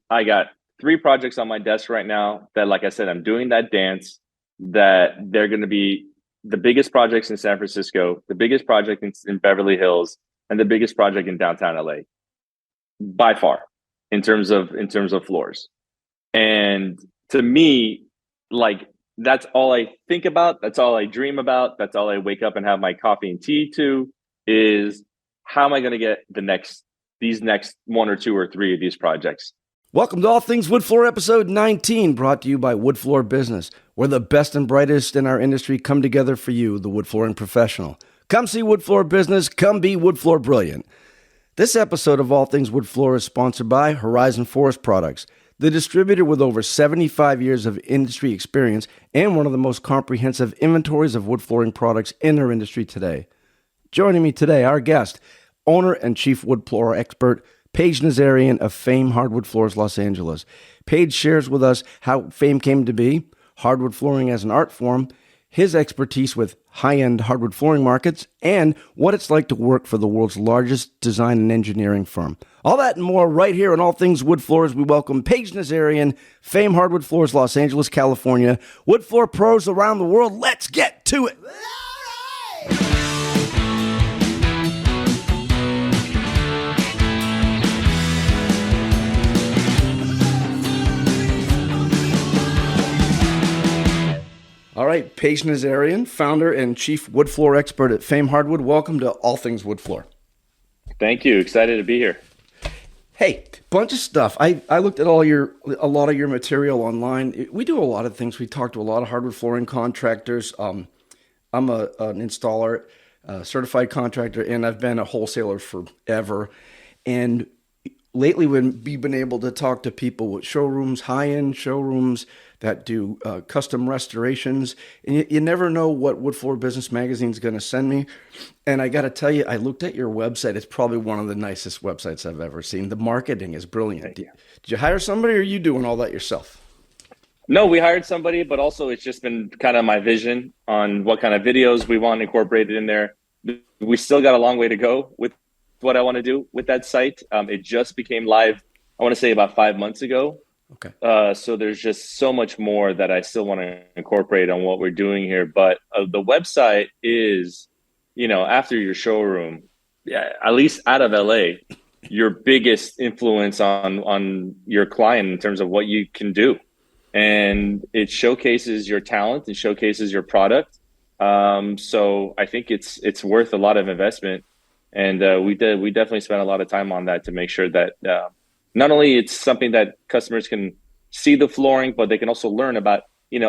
I got 3 projects on my desk right now that, like I said, I'm doing that dance that they're going to be the biggest projects in San Francisco, the biggest project in Beverly Hills, and the biggest project in downtown LA by far in terms of floors. And to me, like that's all I think about. That's all I dream about. That's all I wake up and have my coffee and tea to is how am I going to get these next 1 or 2 or 3 of these projects. Welcome to All Things Wood Floor, episode 19, brought to you by Wood Floor Business, where the best and brightest in our industry come together for you, the wood flooring professional. Come see Wood Floor Business, come be Wood Floor Brilliant. This episode of All Things Wood Floor is sponsored by Horizon Forest Products, the distributor with over 75 years of industry experience and one of the most comprehensive inventories of wood flooring products in our industry today. Joining me today, our guest, owner and chief wood floor expert, Paige Nazarian of Fame Hardwood Floors, Los Angeles. Paige shares with us how Fame came to be, hardwood flooring as an art form, his expertise with high-end hardwood flooring markets, and what it's like to work for the world's largest design and engineering firm. All that and more right here on All Things Wood Floors. We welcome Paige Nazarian, Fame Hardwood Floors, Los Angeles, California. Wood floor pros around the world, let's get to it! All right, Paige Nazarian, founder and chief wood floor expert at Fame Hardwood. Welcome to All Things Wood Floor. Thank you. Excited to be here. Hey, bunch of stuff. I looked at a lot of your material online. We do a lot of things. We talk to a lot of hardwood flooring contractors. I'm an installer, certified contractor, and I've been a wholesaler forever. And lately, we've been able to talk to people with showrooms, high-end showrooms that do custom restorations. And you never know what Wood Floor Business Magazine is going to send me. And I got to tell you, I looked at your website. It's probably one of the nicest websites I've ever seen. The marketing is brilliant. Did you hire somebody, or are you doing all that yourself? No, we hired somebody, but also it's just been kind of my vision on what kind of videos we want incorporated in there. We still got a long way to go with what I want to do with that site. It just became live, I want to say about 5 months ago. Okay. So there's just so much more that I still want to incorporate on what we're doing here. But the website is, after your showroom, at least out of LA, your biggest influence on your client in terms of what you can do. And it showcases your talent, it showcases your product. So I think it's worth a lot of investment. And we definitely spent a lot of time on that to make sure that not only it's something that customers can see the flooring, but they can also learn about,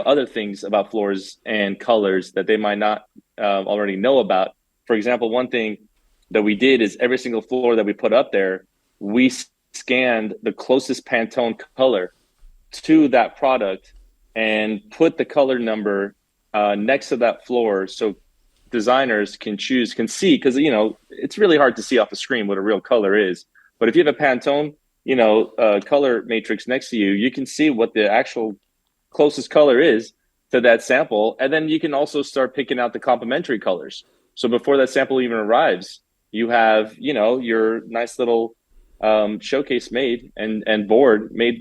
other things about floors and colors that they might not already know about. For example, one thing that we did is every single floor that we put up there, we scanned the closest Pantone color to that product and put the color number next to that floor so designers can see, because, it's really hard to see off the screen what a real color is. But if you have a Pantone color matrix next to you, you can see what the actual closest color is to that sample. And then you can also start picking out the complementary colors. So before that sample even arrives, you have, your nice little showcase made and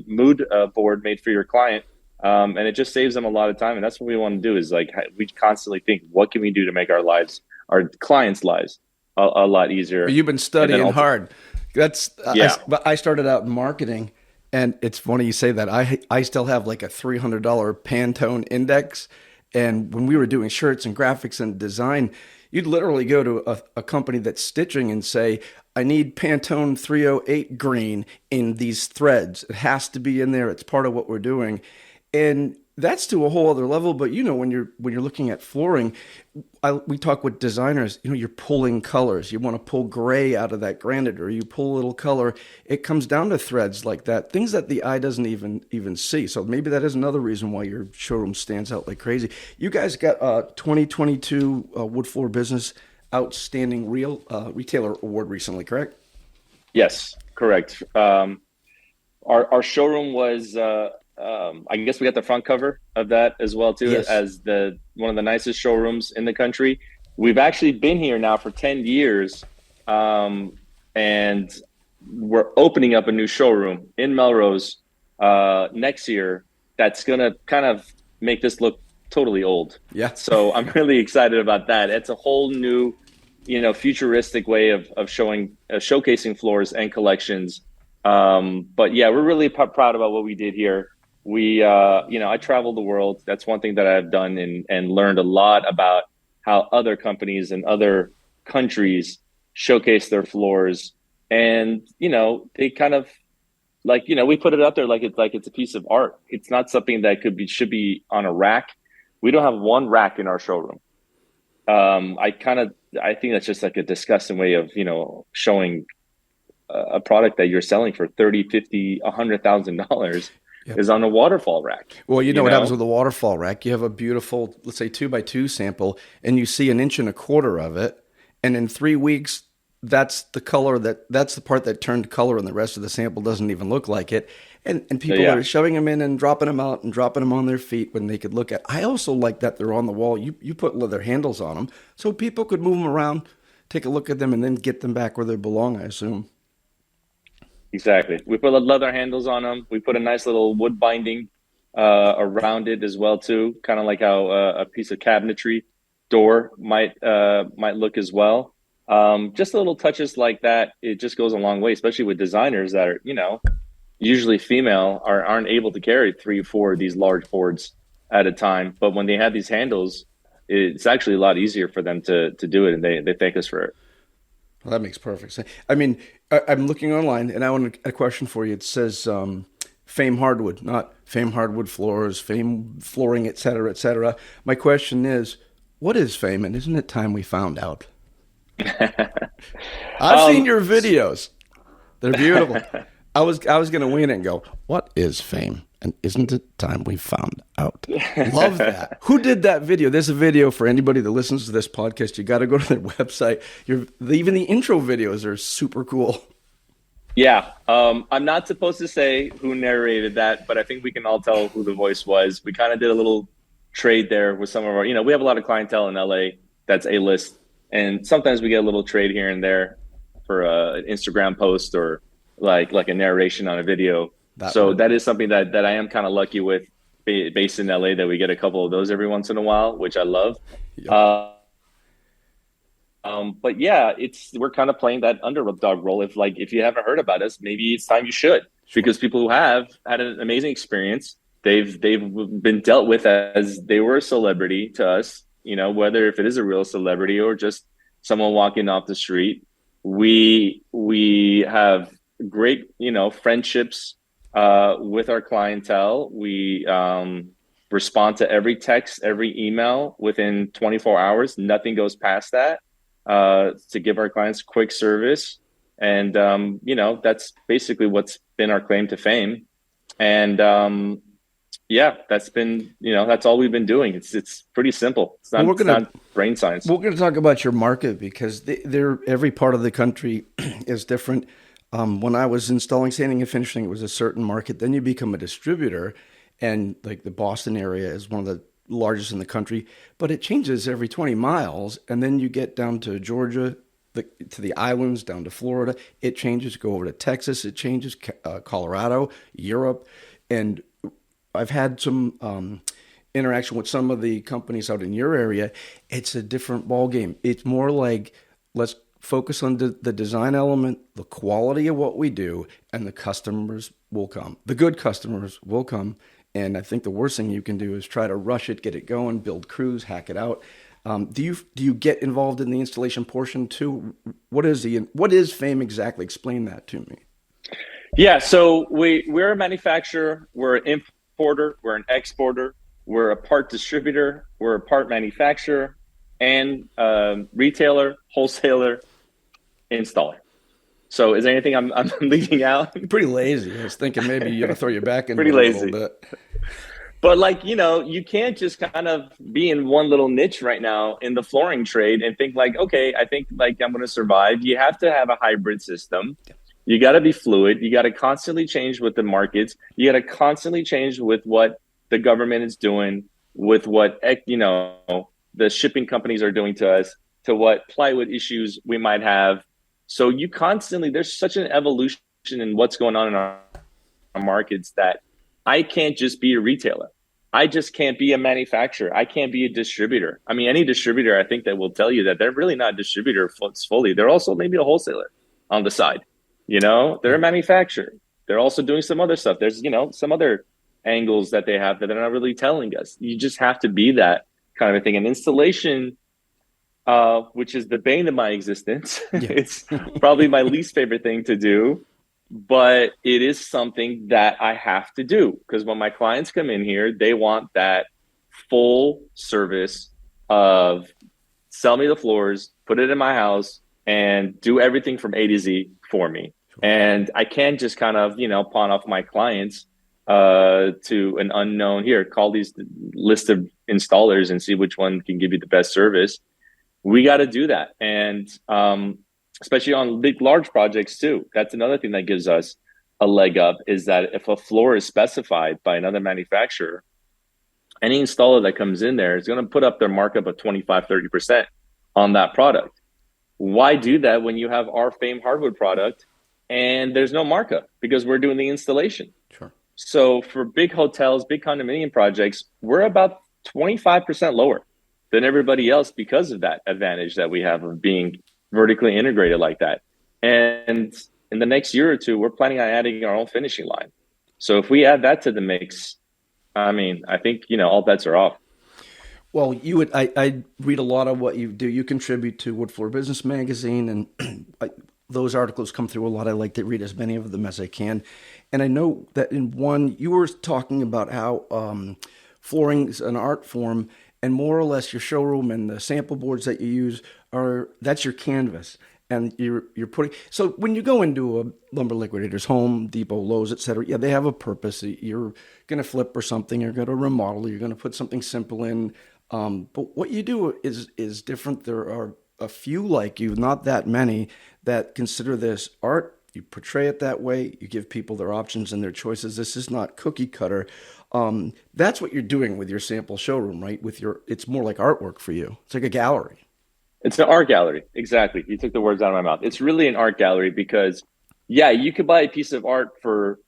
mood board made for your client. And it just saves them a lot of time. And that's what we want to do is we constantly think, what can we do to make our clients' lives a lot easier? You've been studying hard. Yeah. I started out in marketing, and it's funny you say that. I still have like a $300 Pantone index, and when we were doing shirts and graphics and design, you'd literally go to a company that's stitching and say, I need Pantone 308 green in these threads. It has to be in there. It's part of what we're doing. And that's to a whole other level. But when you're looking at flooring, we talk with designers. You're pulling colors. You want to pull gray out of that granite, or you pull a little color. It comes down to threads like that, things that the eye doesn't even see. So maybe that is another reason why your showroom stands out like crazy. You guys got a 2022 Wood Floor Business Outstanding Retailer Award recently, correct? Yes, correct. Our showroom was. I guess we got the front cover of that as well too, yes, as one of the nicest showrooms in the country. We've actually been here now for 10 years, and we're opening up a new showroom in Melrose next year that's going to kind of make this look totally old. Yeah. So I'm really excited about that. It's a whole new, futuristic way of showcasing floors and collections. But yeah, we're really proud about what we did here. I traveled the world. That's one thing that I've done and learned a lot about how other companies and other countries showcase their floors. And, they kind of we put it up there like it's a piece of art. It's not something that should be on a rack. We don't have one rack in our showroom. I think that's just like a disgusting way of, showing a product that you're selling for 30, 50, $100,000 Yep. is on a waterfall rack. Well, you know what happens with a waterfall rack? You have a beautiful, let's say 2x2 sample, and you see 1.25 inches of it, and in 3 weeks, that's the color that's the part that turned color, and the rest of the sample doesn't even look like it. And people are shoving them in and dropping them out and dropping them on their feet when they could look at. I also like that they're on the wall. You put leather handles on them so people could move them around, take a look at them, and then get them back where they belong, I assume. Exactly. We put leather handles on them. We put a nice little wood binding around it as well too, kind of like how a piece of cabinetry door might look as well. Just little touches like that, it just goes a long way, especially with designers that are, usually female aren't able to carry 3 or 4 of these large boards at a time. But when they have these handles, it's actually a lot easier for them to do it, and they thank us for it. Well, that makes perfect sense. I mean, I'm looking online, and I want a question for you. It says Fame Hardwood, not Fame Hardwood floors, Fame flooring, et cetera, et cetera. My question is, what is Fame, and isn't it time we found out? I've seen your videos. They're beautiful. I was going to win it and go, what is Fame? And isn't it time we found out? Love that. Who did that video? There's a video for anybody that listens to this podcast. You got to go to their website. Even the intro videos are super cool. Yeah. I'm not supposed to say who narrated that, but I think we can all tell who the voice was. We kind of did a little trade there with some of our, we have a lot of clientele in LA that's A-list. And sometimes we get a little trade here and there for an Instagram post or like a narration on a video. That is something that I am kind of lucky with, based in LA, that we get a couple of those every once in a while, which I love. Yep. But yeah, we're kind of playing that underdog role. If you haven't heard about us, maybe it's time you should, because people who have had an amazing experience, they've been dealt with as they were a celebrity to us. Whether if it is a real celebrity or just someone walking off the street, we have great, friendships with our clientele. We respond to every text, every email within 24 hours. Nothing goes past that to give our clients quick service. And, that's basically what's been our claim to fame. And, yeah, that's been, that's all we've been doing. It's pretty simple. It's not brain science. We're going to talk about your market, because every part of the country is different. When I was installing sanding and finishing, it was a certain market. Then you become a distributor, and like the Boston area is one of the largest in the country, but it changes every 20 miles. And then you get down to Georgia, to the islands, down to Florida. It changes. Go over to Texas. It changes. Colorado, Europe. And I've had some interaction with some of the companies out in your area. It's a different ballgame. It's more like, let's focus on the design element, the quality of what we do, and the customers will come. The good customers will come. And I think the worst thing you can do is try to rush it, get it going, build crews, hack it out. Do you get involved in the installation portion too? What is Fame exactly? Explain that to me. Yeah, so we're a manufacturer, we're an importer, we're an exporter, we're a part distributor, we're a part manufacturer, and retailer, wholesaler, installer. So is there anything I'm leaving out? Pretty lazy. I was thinking maybe you throw your back in pretty lazy. A little bit. But you can't just kind of be in one little niche right now in the flooring trade and think okay, I think I'm going to survive. You have to have a hybrid system. You got to be fluid. You got to constantly change with the markets. You got to constantly change with what the government is doing, with what, the shipping companies are doing to us, to what plywood issues we might have. So there's such an evolution in what's going on in our markets that I can't just be a retailer. I just can't be a manufacturer. I can't be a distributor. I mean, any distributor, I think that will tell you that they're really not a distributor fully. They're also maybe a wholesaler on the side. They're a manufacturer. They're also doing some other stuff. There's, some other angles that they have that they're not really telling us. You just have to be that kind of a thing. And installation, which is the bane of my existence, it's probably my least favorite thing to do. But it is something that I have to do because when my clients come in here, they want that full service of sell me the floors, put it in my house, and do everything from A to Z for me. And I can't just kind of, pawn off my clients to an unknown here, call these list of installers and see which one can give you the best service. We got to do that. And, especially on big, large projects too. That's another thing that gives us a leg up is that if a floor is specified by another manufacturer, any installer that comes in there is going to put up their markup of 25-30% on that product. Why do that when you have our Fame Hardwood product and there's no markup because we're doing the installation? Sure. So for big hotels, big condominium projects, we're about 25% lower than everybody else because of that advantage that we have of being vertically integrated like that. And in the next year or two, we're planning on adding our own finishing line. So if we add that to the mix, I mean, I think, all bets are off. Well, I read a lot of what you do. You contribute to Wood Floor Business Magazine, and those articles come through a lot. I like to read as many of them as I can. And I know that in one, you were talking about how flooring is an art form, and more or less your showroom and the sample boards that you use that's your canvas. And you're putting, so when you go into a lumber liquidator's, Home Depot, Lowe's, et cetera, they have a purpose. You're going to flip or something, you're going to remodel, you're going to put something simple in. But what you do is different. There are a few like you, not that many, that consider this art. You portray it that way. You give people their options and their choices. This is not cookie cutter. That's what you're doing with your sample showroom, right? It's more like artwork for you. It's like a gallery. It's an art gallery. Exactly. You took the words out of my mouth. It's really an art gallery because, you could buy a piece of art for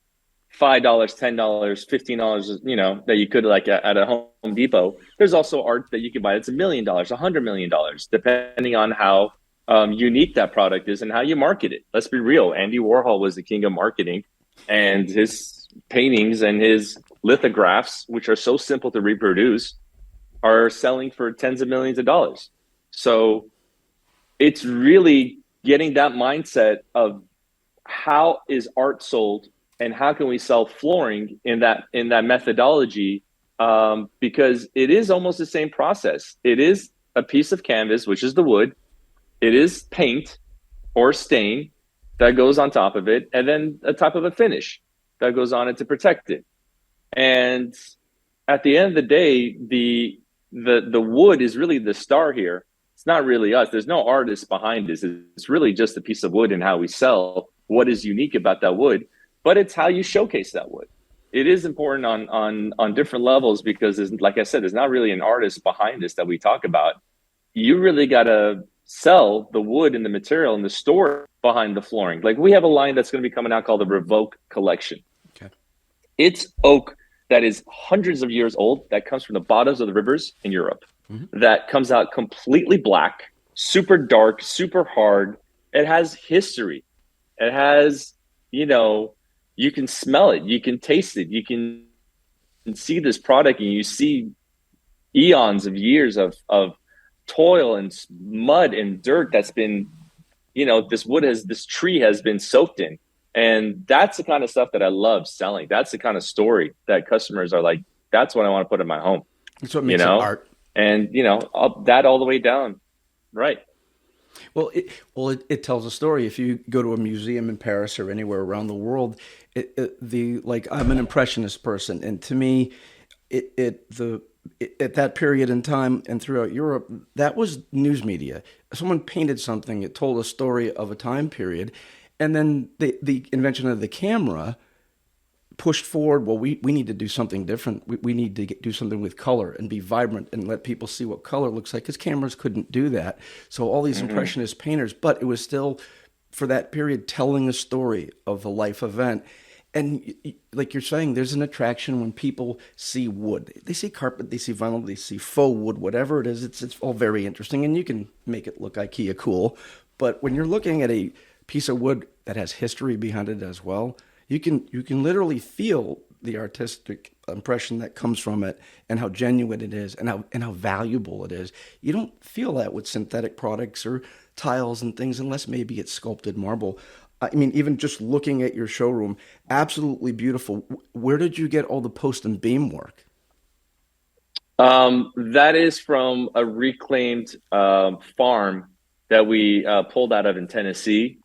$5, $10, $15, that you could like at a Home Depot. There's also art that you could buy. It's $1 million, $100 million, depending on how unique that product is and how you market it. Let's be real. Andy Warhol was the king of marketing, and his paintings and his lithographs, which are so simple to reproduce, are selling for tens of millions of dollars. So it's really getting that mindset of how is art sold and how can we sell flooring in that methodology, because it is almost the same process. It is a piece of canvas, which is the wood. It is paint or stain that goes on top of it, and then a type of a finish that goes on it to protect it. And at the end of the day, the wood is really the star here. It's not really us. There's no artist behind this. It's really just a piece of wood and how we sell what is unique about that wood, but it's how you showcase that wood. It is important on different levels because, like I said, there's not really an artist behind this that we talk about. You really got to sell the wood and the material and the story behind the flooring. Like we have a line that's going to be coming out called the Revoke Collection. Okay. It's oak that is hundreds of years old that comes from the bottoms of the rivers in Europe. Mm-hmm. That comes out completely black, super dark, super hard. It has history. It has, you can smell it, you can taste it, you can see this product, and you see eons of years of toil and mud and dirt that's been, this tree has been soaked in. And that's the kind of stuff that I love selling. That's the kind of story that customers are like, that's what I want to put in my home. That's what makes it art. And, that all the way down. Right. Well, it tells a story. If you go to a museum in Paris or anywhere around the world, I'm an impressionist person. And to me, at that period in time and throughout Europe, that was news media. Someone painted something. It told a story of a time period. And then the invention of the camera pushed forward. Well, we need to do something different. We need to do something with color and be vibrant and let people see what color looks like, because cameras couldn't do that. So all these impressionist painters, but it was still, for that period, telling a story of a life event. And like you're saying, there's an attraction when people see wood. They see carpet, they see vinyl, they see faux wood, whatever it is. It's all very interesting, and you can make it look IKEA cool. But when you're looking at a piece of wood that has history behind it as well, you can literally feel the artistic impression that comes from it, and how genuine it is, and how valuable it is. You don't feel that with synthetic products or tiles and things, unless maybe it's sculpted marble. I mean, even just looking at your showroom, absolutely beautiful. Where did you get all the post and beam work? That is from a reclaimed farm that we pulled out of in Tennessee.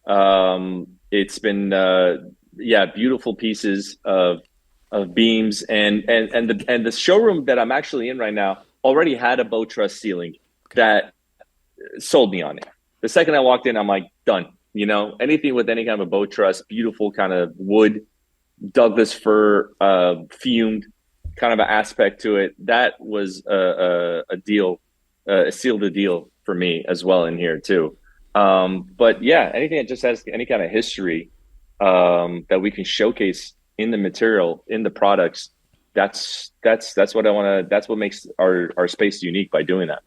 It's been yeah, beautiful pieces of beams, and the showroom that I'm actually in right now already had a bow truss ceiling that sold me on it. The second I walked in, I'm like, done. You know, anything with any kind of a bow truss, beautiful kind of wood, Douglas fir, fumed kind of an aspect to it. That was a deal, sealed the deal for me as well in here too. But yeah, anything that just has any kind of history that we can showcase in the material, in the products, that's what I want to. That's what makes our space unique by doing that.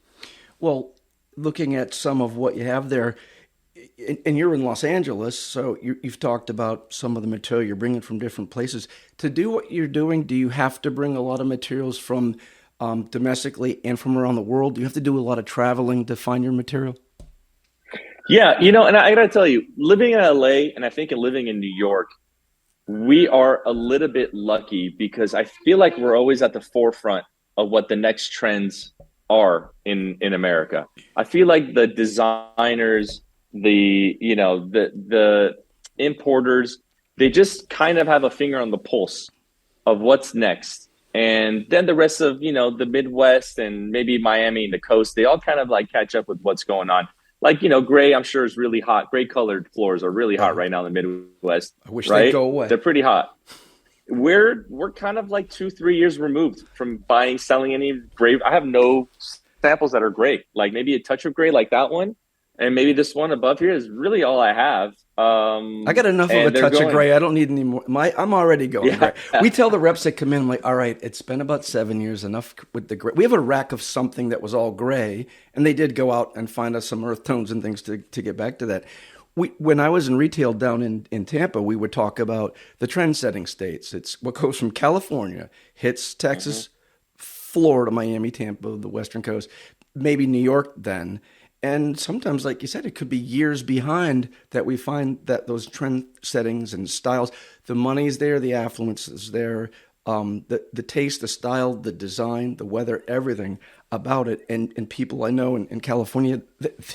Well, looking at some of what you have there, and you're in Los Angeles, so you've talked about some of the material you're bringing from different places. To do what you're doing, do you have to bring a lot of materials from domestically and from around the world? Do you have to do a lot of traveling to find your material? Yeah, you know, and I gotta tell you, living in LA and I think in living in New York, we are a little bit lucky because I feel like we're always at the forefront of what the next trends are in America. I feel like the designers, the importers, they just kind of have a finger on the pulse of what's next. And then the rest of, the Midwest and maybe Miami and the coast, they all kind of like catch up with what's going on. Like, gray, I'm sure is really hot. Gray colored floors are really hot Oh, right now in the Midwest, I wish they'd right? go away. They're pretty hot. We're kind of like 2-3 years removed from buying, selling any gray. I have no samples that are gray. Like maybe a touch of gray like that one. And maybe this one above here is really all I have. I got enough of a And they're touch of going, gray. I don't need any more. I'm already going yeah, gray. We tell the reps that come in, I'm like, all right, it's been about 7 years, enough with the gray. We have a rack of something that was all gray, and they did go out and find us some earth tones and things to get back to that. When I was in retail down in Tampa, we would talk about the trend-setting states. It's what goes from California, hits hmm Texas, Florida, Miami, Tampa, the Western Coast, maybe New York then. And sometimes, like you said, it could be years behind that we find that those trend settings and styles, the money's there, the affluence is there, the taste, the style, the design, the weather, everything about it. And people I know in California,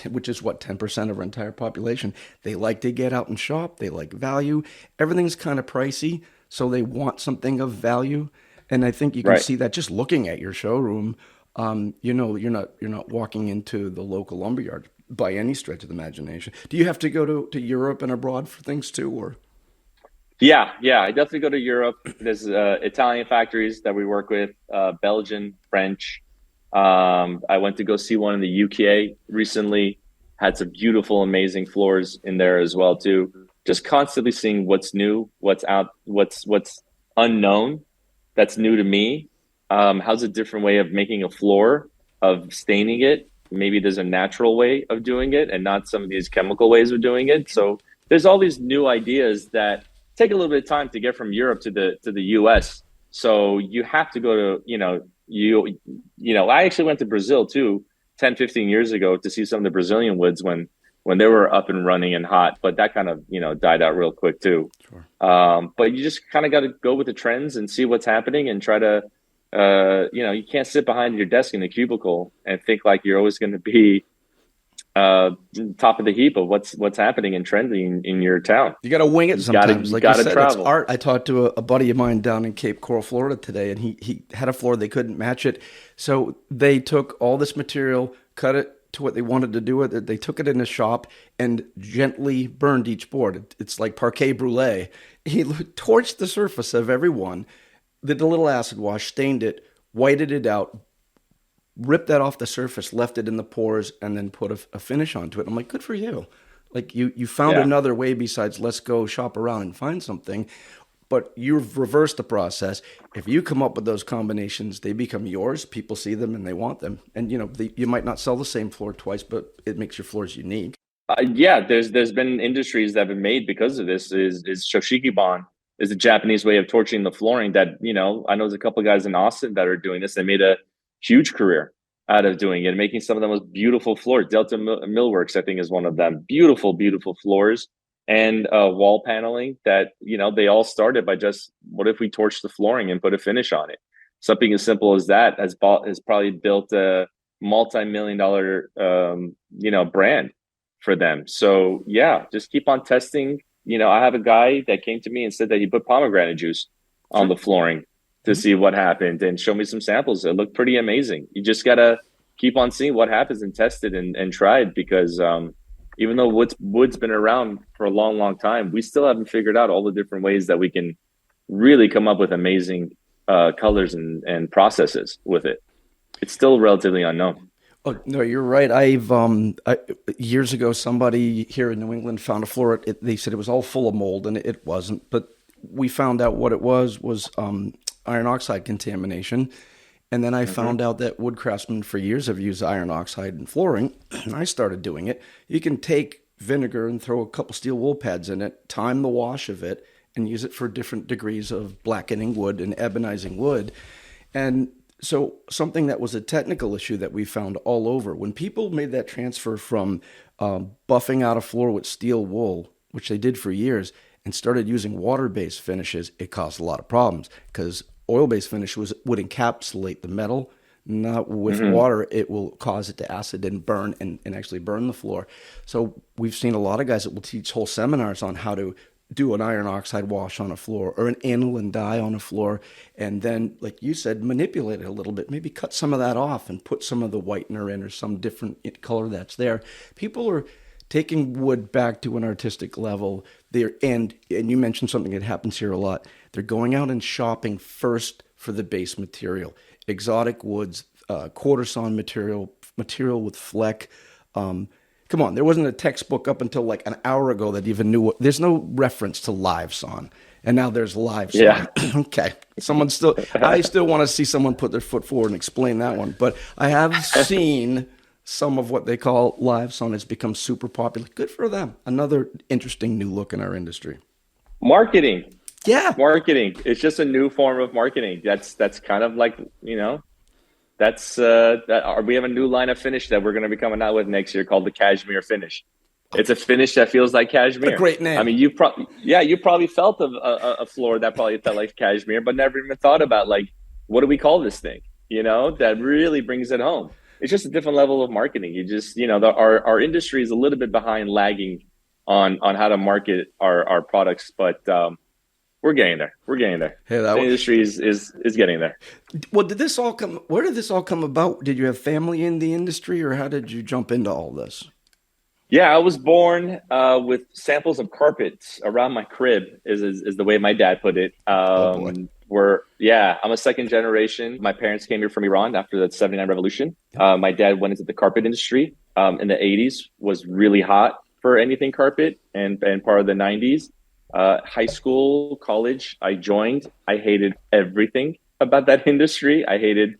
which is what, 10% of our entire population, they like to get out and shop. They like value. Everything's kind of pricey, so they want something of value. And I think you can right. see that just looking at your showroom. You're not walking into the local lumberyard by any stretch of the imagination. Do you have to go to Europe and abroad for things too, or? Yeah. I definitely go to Europe. There's Italian factories that we work with, Belgian, French. I went to go see one in the UK recently. Had some beautiful, amazing floors in there as well too. Just constantly seeing what's new, what's out, what's unknown, that's new to me. How's a different way of making a floor, of staining it? Maybe there's a natural way of doing it and not some of these chemical ways of doing it. So there's all these new ideas that take a little bit of time to get from Europe to the US. So you have to go to, I actually went to Brazil too 10, 15 years ago to see some of the Brazilian woods when they were up and running and hot, but that kind of, died out real quick too. Sure. But you just kind of got to go with the trends and see what's happening and try to you can't sit behind your desk in a cubicle and think like you're always going to be top of the heap of what's happening and trending in your town. You got to wing it sometimes. You Like you gotta said, it's travel. art. I talked to a buddy of mine down in Cape Coral, Florida today, and he had a floor. They couldn't match it. So they took all this material, cut it to what they wanted to do with it. They took it in a shop and gently burned each board. It's like parquet brulee. He torched the surface of every one, did a little acid wash, stained it, whited it out, ripped that off the surface, left it in the pores, and then put a finish onto it. I'm like, good for you. Like you found Yeah. another way besides let's go shop around and find something. But you've reversed the process. If you come up with those combinations, they become yours. People see them and they want them. And you might not sell the same floor twice, but it makes your floors unique. Yeah, there's been industries that have been made because of this. Is Shoshikiban is a Japanese way of torching the flooring that I know there's a couple of guys in Austin that are doing this. They made a huge career out of doing it, making some of the most beautiful floors. Delta Millworks, I think, is one of them. Beautiful, beautiful floors and wall paneling that they all started by just what if we torch the flooring and put a finish on it? Something as simple as that has probably built a multi-million-dollar brand for them. So yeah, just keep on testing. I have a guy that came to me and said that he put pomegranate juice on the flooring to see what happened and show me some samples. It looked pretty amazing. You just got to keep on seeing what happens and test it and try it because even though wood's been around for a long, long time, we still haven't figured out all the different ways that we can really come up with amazing colors and processes with it. It's still relatively unknown. Oh, no, you're right. Years ago, somebody here in New England found a floor. They said it was all full of mold, and it wasn't. But we found out what it was iron oxide contamination. And then I found out that wood craftsmen for years have used iron oxide in flooring, and I started doing it. You can take vinegar and throw a couple steel wool pads in it, time the wash of it, and use it for different degrees of blackening wood and ebonizing wood. And so something that was a technical issue that we found all over, when people made that transfer from buffing out a floor with steel wool, which they did for years, and started using water-based finishes, it caused a lot of problems because oil-based finish would encapsulate the metal. Not with water, it will cause it to acid and burn and actually burn the floor. So we've seen a lot of guys that will teach whole seminars on how to do an iron oxide wash on a floor or an aniline dye on a floor, and then, like you said, manipulate it a little bit. Maybe cut some of that off and put some of the whitener in or some different color that's there. People are taking wood back to an artistic level. And you mentioned something that happens here a lot. They're going out and shopping first for the base material. Exotic woods, quarter sawn material with fleck. Come on, there wasn't a textbook up until like an hour ago that even knew there's no reference to live sawn. And now there's live sawn. Yeah. Okay. I still want to see someone put their foot forward and explain that one. But I have seen some of what they call live sawn has become super popular. Good for them. Another interesting new look in our industry. Marketing. Yeah. Marketing. It's just a new form of marketing. That's kind of like, we have a new line of finish that we're going to be coming out with next year called the Cashmere finish. It's a finish that feels like cashmere. A great name. I mean, you probably felt a floor that probably felt like cashmere, but never even thought about like, what do we call this thing? That really brings it home. It's just a different level of marketing. You just, our industry is a little bit behind lagging on how to market our products, but we're getting there. Hey, the industry is getting there. Well, where did this all come about? Did you have family in the industry, or how did you jump into all this? Yeah, I was born with samples of carpets around my crib is the way my dad put it. I'm a second generation. My parents came here from Iran after the 79 revolution. My dad went into the carpet industry in the 80s, was really hot for anything carpet, and part of the 90s. High school, college, I joined. I hated everything about that industry. I hated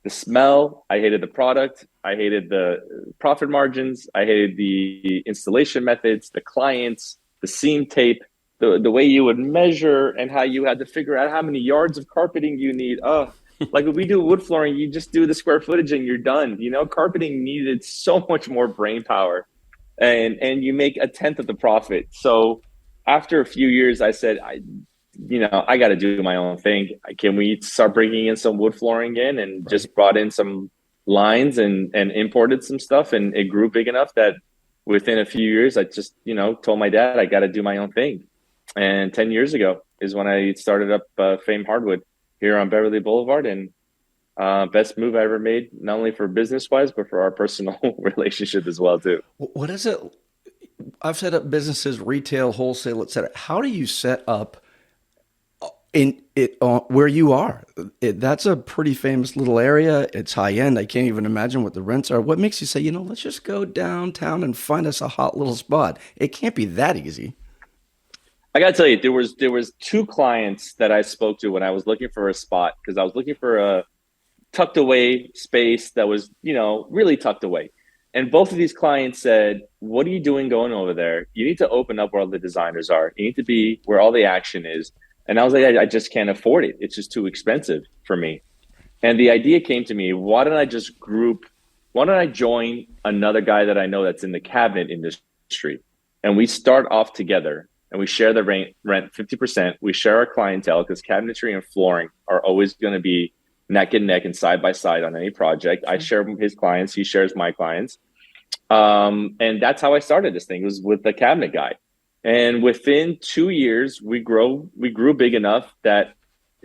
the smell. I hated the product. I hated the profit margins. I hated the installation methods, the clients, the seam tape, the way you would measure and how you had to figure out how many yards of carpeting you need. Like when we do wood flooring, you just do the square footage and you're done. Carpeting needed so much more brain power and you make a tenth of the profit. So after a few years, I said, I got to do my own thing. Can we start bringing in some wood flooring in? And just brought in some lines and imported some stuff. And it grew big enough that within a few years, I just, told my dad, I got to do my own thing. And 10 years ago is when I started up Fame Hardwood here on Beverly Boulevard. And best move I ever made, not only for business-wise, but for our personal relationship as well, too. What is it? I've set up businesses, retail, wholesale, etc. How do you set up in it where you are? That's a pretty famous little area. It's high end. I can't even imagine what the rents are. What makes you say, let's just go downtown and find us a hot little spot? It can't be that easy. I gotta tell you, there was two clients that I spoke to when I was looking for a spot because I was looking for a tucked away space that was, really tucked away. And both of these clients said, "What are you doing going over there? You need to open up where all the designers are. You need to be where all the action is." And I was like, I just can't afford it. It's just too expensive for me. And the idea came to me, why don't I join another guy that I know that's in the cabinet industry? And we start off together and we share the rent 50%. We share our clientele because cabinetry and flooring are always going to be neck and neck and side by side on any project. I share his clients, he shares my clients. And that's how I started this thing. It was with the cabinet guy. And within 2 years, we grew big enough that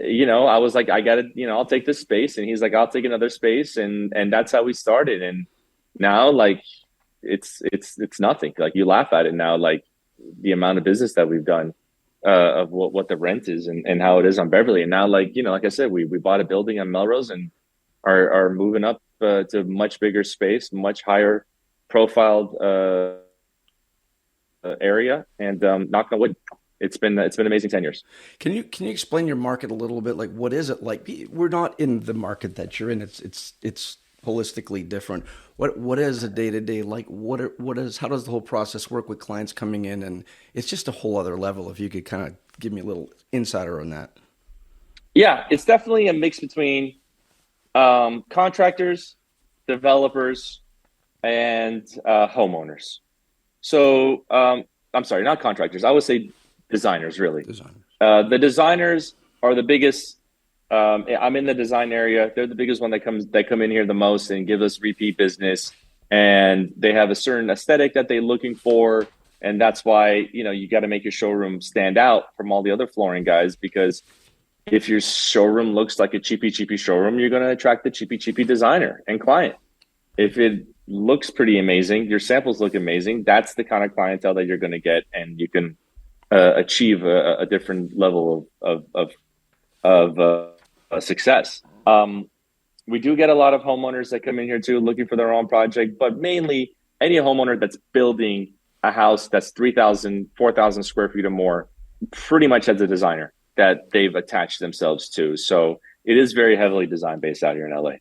I was like, I gotta, I'll take this space. And he's like, I'll take another space. And that's how we started. And now like it's nothing. Like you laugh at it now, like the amount of business that we've done of what the rent is and how it is on Beverly. And now like, like I said, we bought a building on Melrose and are moving up to much bigger space, much higher profiled area. And knock on wood, it's been amazing 10 years. Can you explain your market a little bit? Like, what is it like? We're not in the market that you're in. It's holistically different. What is a day to day like? How does the whole process work with clients coming in? And it's just a whole other level. If you could kind of give me a little insider on that. Yeah, it's definitely a mix between contractors, developers, and homeowners. So I'm sorry, not contractors. I would say designers, really. The designers are the biggest. I'm in the design area. They're the biggest one that come in here the most and give us repeat business. And they have a certain aesthetic that they're looking for, and that's why you got to make your showroom stand out from all the other flooring guys. Because if your showroom looks like a cheapy showroom, you're going to attract the cheapy designer and client. If it looks pretty amazing, your samples look amazing, that's the kind of clientele that you're going to get, and you can achieve a different level of success. We do get a lot of homeowners that come in here too, looking for their own project, but mainly any homeowner that's building a house that's 3,000, 4,000 square feet or more, pretty much has a designer that they've attached themselves to. So it is very heavily design based out here in LA.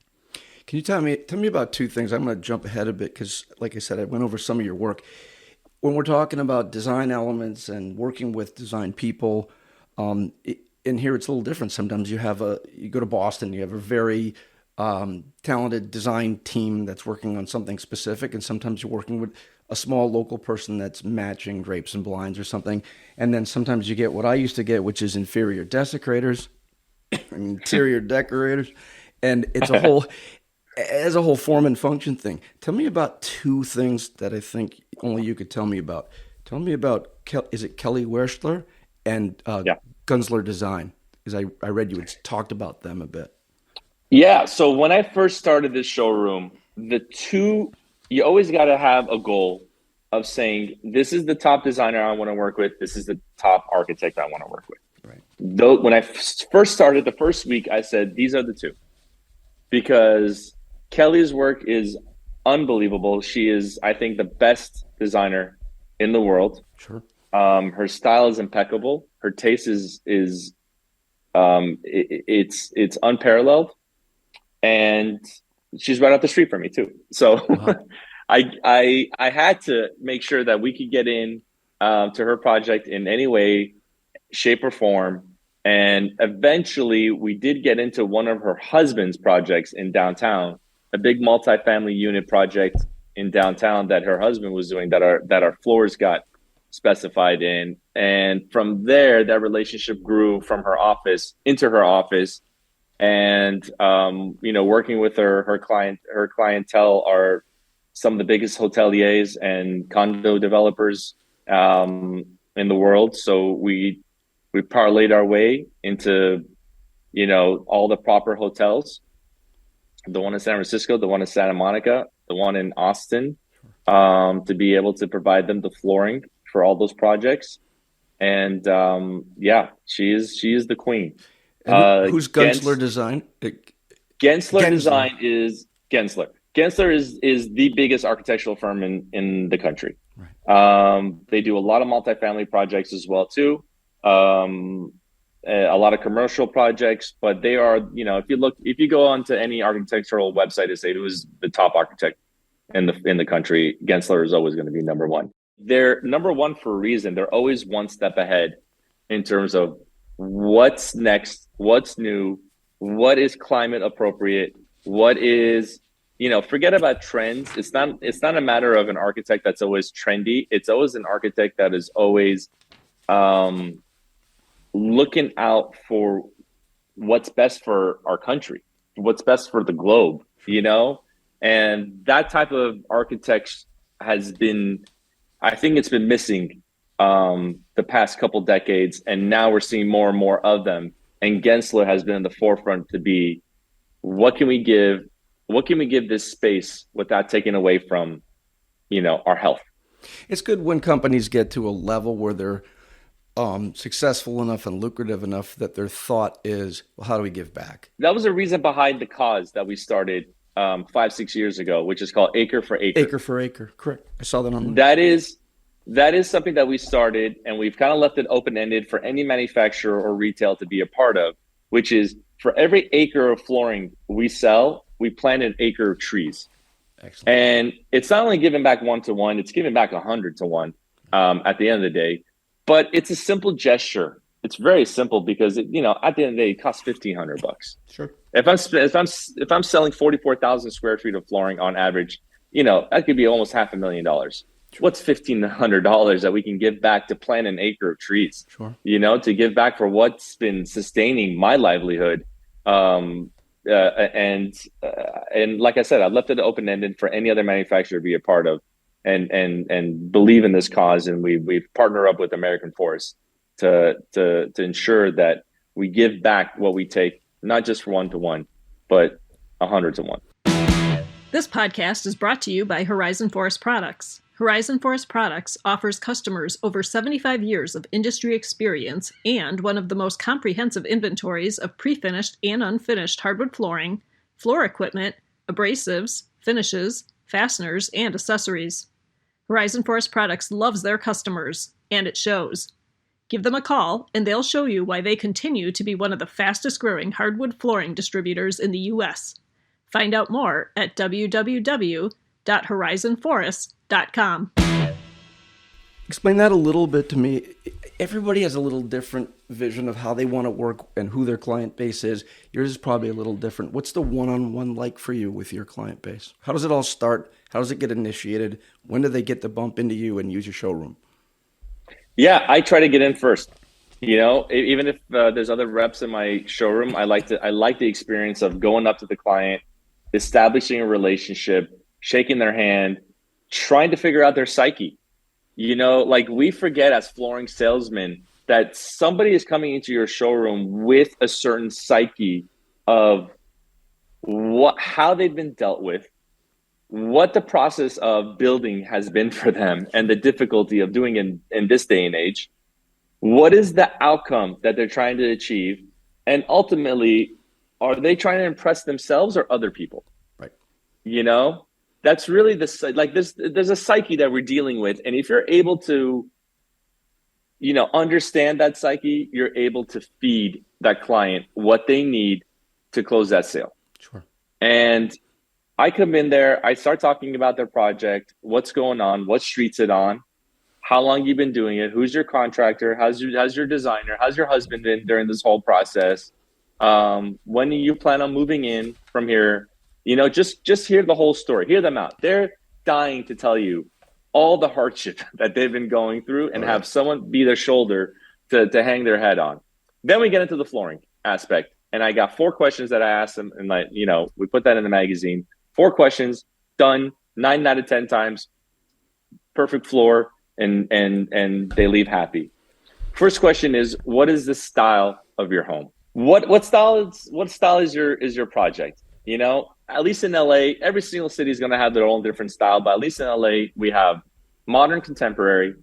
Can you tell me about two things? I'm going to jump ahead a bit because, like I said, I went over some of your work. When we're talking about design elements and working with design people, in here it's a little different. Sometimes you go to Boston, you have a very talented design team that's working on something specific, and sometimes you're working with a small local person that's matching drapes and blinds or something. And then sometimes you get what I used to get, which is inferior desecrators, interior decorators, and it's a whole as a whole form and function thing. Tell me about two things that I think only you could tell me about. Tell me about, is it Kelly Werschler and Gunsler Design? Because I read you had talked about them a bit. Yeah, so when I first started this showroom, you always got to have a goal of saying, this is the top designer I want to work with. This is the top architect I want to work with. Right. Though when I first started the first week, I said, these are the two. Because Kelly's work is unbelievable. She is, I think, the best designer in the world. Sure. Her style is impeccable. Her taste is it's unparalleled, and she's right up the street from me too. So I had to make sure that we could get in to her project in any way, shape, or form. And eventually, we did get into one of her husband's projects in downtown, a big multifamily unit project in downtown that her husband was doing, that our floors got specified in. And from there, that relationship grew from her office into her office. And working with her clientele are some of the biggest hoteliers and condo developers in the world. So we parlayed our way into, all the proper hotels, the one in San Francisco, the one in Santa Monica, the one in Austin, to be able to provide them the flooring for all those projects. And she is the queen. Who's Gunsler Design? Gensler Design is Gensler. Gensler is the biggest architectural firm in the country. Right. They do a lot of multifamily projects as well too. a lot of commercial projects, but they are, if you go onto any architectural website and say who is the top architect in the country, Gensler is always going to be number one. They're number one for a reason. They're always one step ahead in terms of what's next, what's new, what is climate appropriate, what is, forget about trends. It's not a matter of an architect that's always trendy. It's always an architect that is always looking out for what's best for our country, what's best for the globe, and that type of architect has been, I think it's been missing the past couple decades, and now we're seeing more and more of them. And Gensler has been in the forefront to be, what can we give this space without taking away from, our health? It's good when companies get to a level where they're successful enough and lucrative enough that their thought is, well, how do we give back? That was a reason behind the cause that we started 5-6 years ago, which is called Acre for Acre. Acre for Acre, correct. I saw that on. That is something that we started, and we've kind of left it open-ended for any manufacturer or retail to be a part of, which is for every acre of flooring we sell, we plant an acre of trees. Excellent. And it's not only giving back 1-to-1, it's giving back 100-to-1 at the end of the day. But it's a simple gesture. It's very simple because at the end of the day, it costs $1,500. Sure. If I'm selling 44,000 square feet of flooring on average, that could be almost $500,000. Sure. What's $1,500 that we can give back to plant an acre of trees? Sure. To give back for what's been sustaining my livelihood. And like I said, I've left it open ended for any other manufacturer to be a part of, and believe in this cause. And we've partnered up with American Forest to ensure that we give back what we take, not just 1-to-1, but 100-to-1. This podcast is brought to you by Horizon Forest Products. Horizon Forest Products offers customers over 75 years of industry experience and one of the most comprehensive inventories of pre-finished and unfinished hardwood flooring, floor equipment, abrasives, finishes, fasteners, and accessories. Horizon Forest Products loves their customers, and it shows. Give them a call, and they'll show you why they continue to be one of the fastest-growing hardwood flooring distributors in the U.S. Find out more at www.horizonforest.com. Explain that a little bit to me. Everybody has a little different vision of how they want to work and who their client base is. Yours is probably a little different. What's the one-on-one like for you with your client base? How does it all start? How does it get initiated? When do they get to bump into you and use your showroom? Yeah, I try to get in first. Even if there's other reps in my showroom, I like the experience of going up to the client, establishing a relationship, shaking their hand, trying to figure out their psyche. We forget as flooring salesmen that somebody is coming into your showroom with a certain psyche of how they've been dealt with, what the process of building has been for them, and the difficulty of doing it in this day and age. What is the outcome that they're trying to achieve? And ultimately, are they trying to impress themselves or other people? Right. That's really there's a psyche that we're dealing with. And if you're able to, understand that psyche, you're able to feed that client what they need to close that sale. Sure. And I come in there, I start talking about their project, what's going on, what street's it on, how long you've been doing it, who's your contractor, how's your designer, how's your husband been during this whole process, when do you plan on moving in from here? Just hear the whole story, hear them out. They're dying to tell you all the hardship that they've been going through and have someone be their shoulder to hang their head on. Then we get into the flooring aspect. And I got 4 questions that I asked them, and we put that in the magazine. 4 questions, done 9 out of 10 times, perfect floor, and they leave happy. First question is, what is the style of your home? What style is your project? At least in LA, every single city is going to have their own different style, but at least in LA, we have modern contemporary,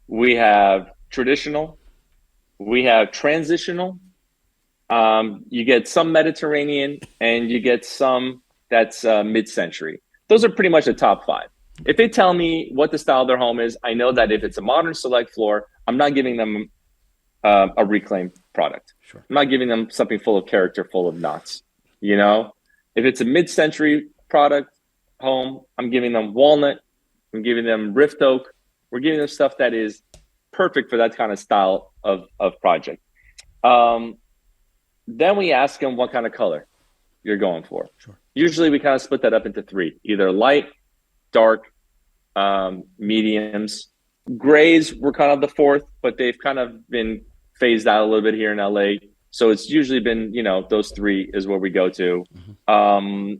we have traditional, we have transitional. You get some Mediterranean, and you get some that's mid-century. Those are pretty much the top 5. If they tell me what the style of their home is, I know that if it's a modern select floor, I'm not giving them a reclaimed product. Sure. I'm not giving them something full of character, full of knots. You know, if it's a mid-century product home, I'm giving them walnut. I'm giving them rift oak. We're giving them stuff that is perfect for that kind of style of project. Then we ask them what kind of color you're going for. Sure. Usually we kind of split that up into three, either light, dark, mediums. Grays were kind of the fourth, but they've kind of been phased out a little bit here in LA. So it's usually been, those three is what we go to. Mm-hmm.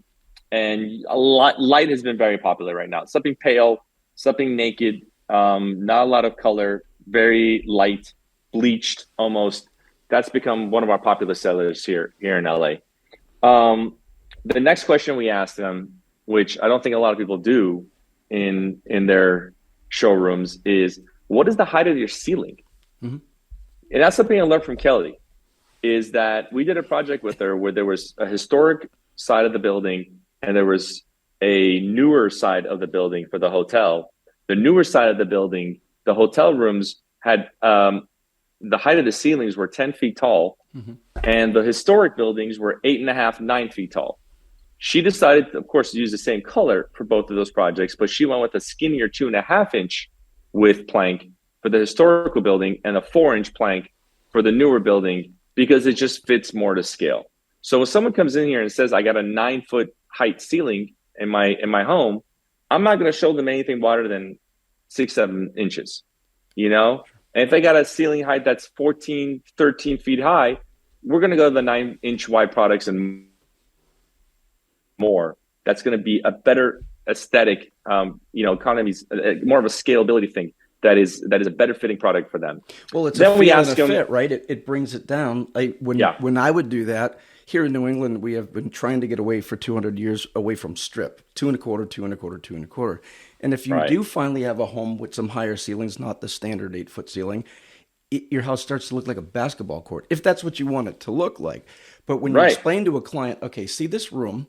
And light has been very popular right now. Something pale, something naked, not a lot of color, very light, bleached almost. That's become one of our popular sellers here in LA. The next question we ask them, which I don't think a lot of people do in their showrooms, is what is the height of your ceiling? Mm-hmm. And that's something I learned from Kelly, is that we did a project with her where there was a historic side of the building and there was a newer side of the building for the hotel. The newer side of the building, the hotel rooms had the height of the ceilings were 10 feet tall, mm-hmm. and the historic buildings were 8.5, 9 feet tall. She decided, of course, to use the same color for both of those projects, but she went with a skinnier 2.5 inch width plank for the historical building and a 4-inch plank for the newer building because it just fits more to scale. So when someone comes in here and says, I got a 9-foot height ceiling in my home, I'm not going to show them anything wider than 6-7 inches, And if they got a ceiling height that's 14, 13 feet high, we're going to go to the 9-inch wide products and more. That's going to be a better aesthetic, economies, more of a scalability thing. That is a better fitting product for them. Well, it's then a feel and a fit, right? It brings it down. When I would do that here in New England, we have been trying to get away for 200 years away from strip, 2.25, 2.25, 2.25. And if you do finally have a home with some higher ceilings, not the standard 8-foot ceiling, your house starts to look like a basketball court, if that's what you want it to look like. But when you explain to a client, okay, see this room,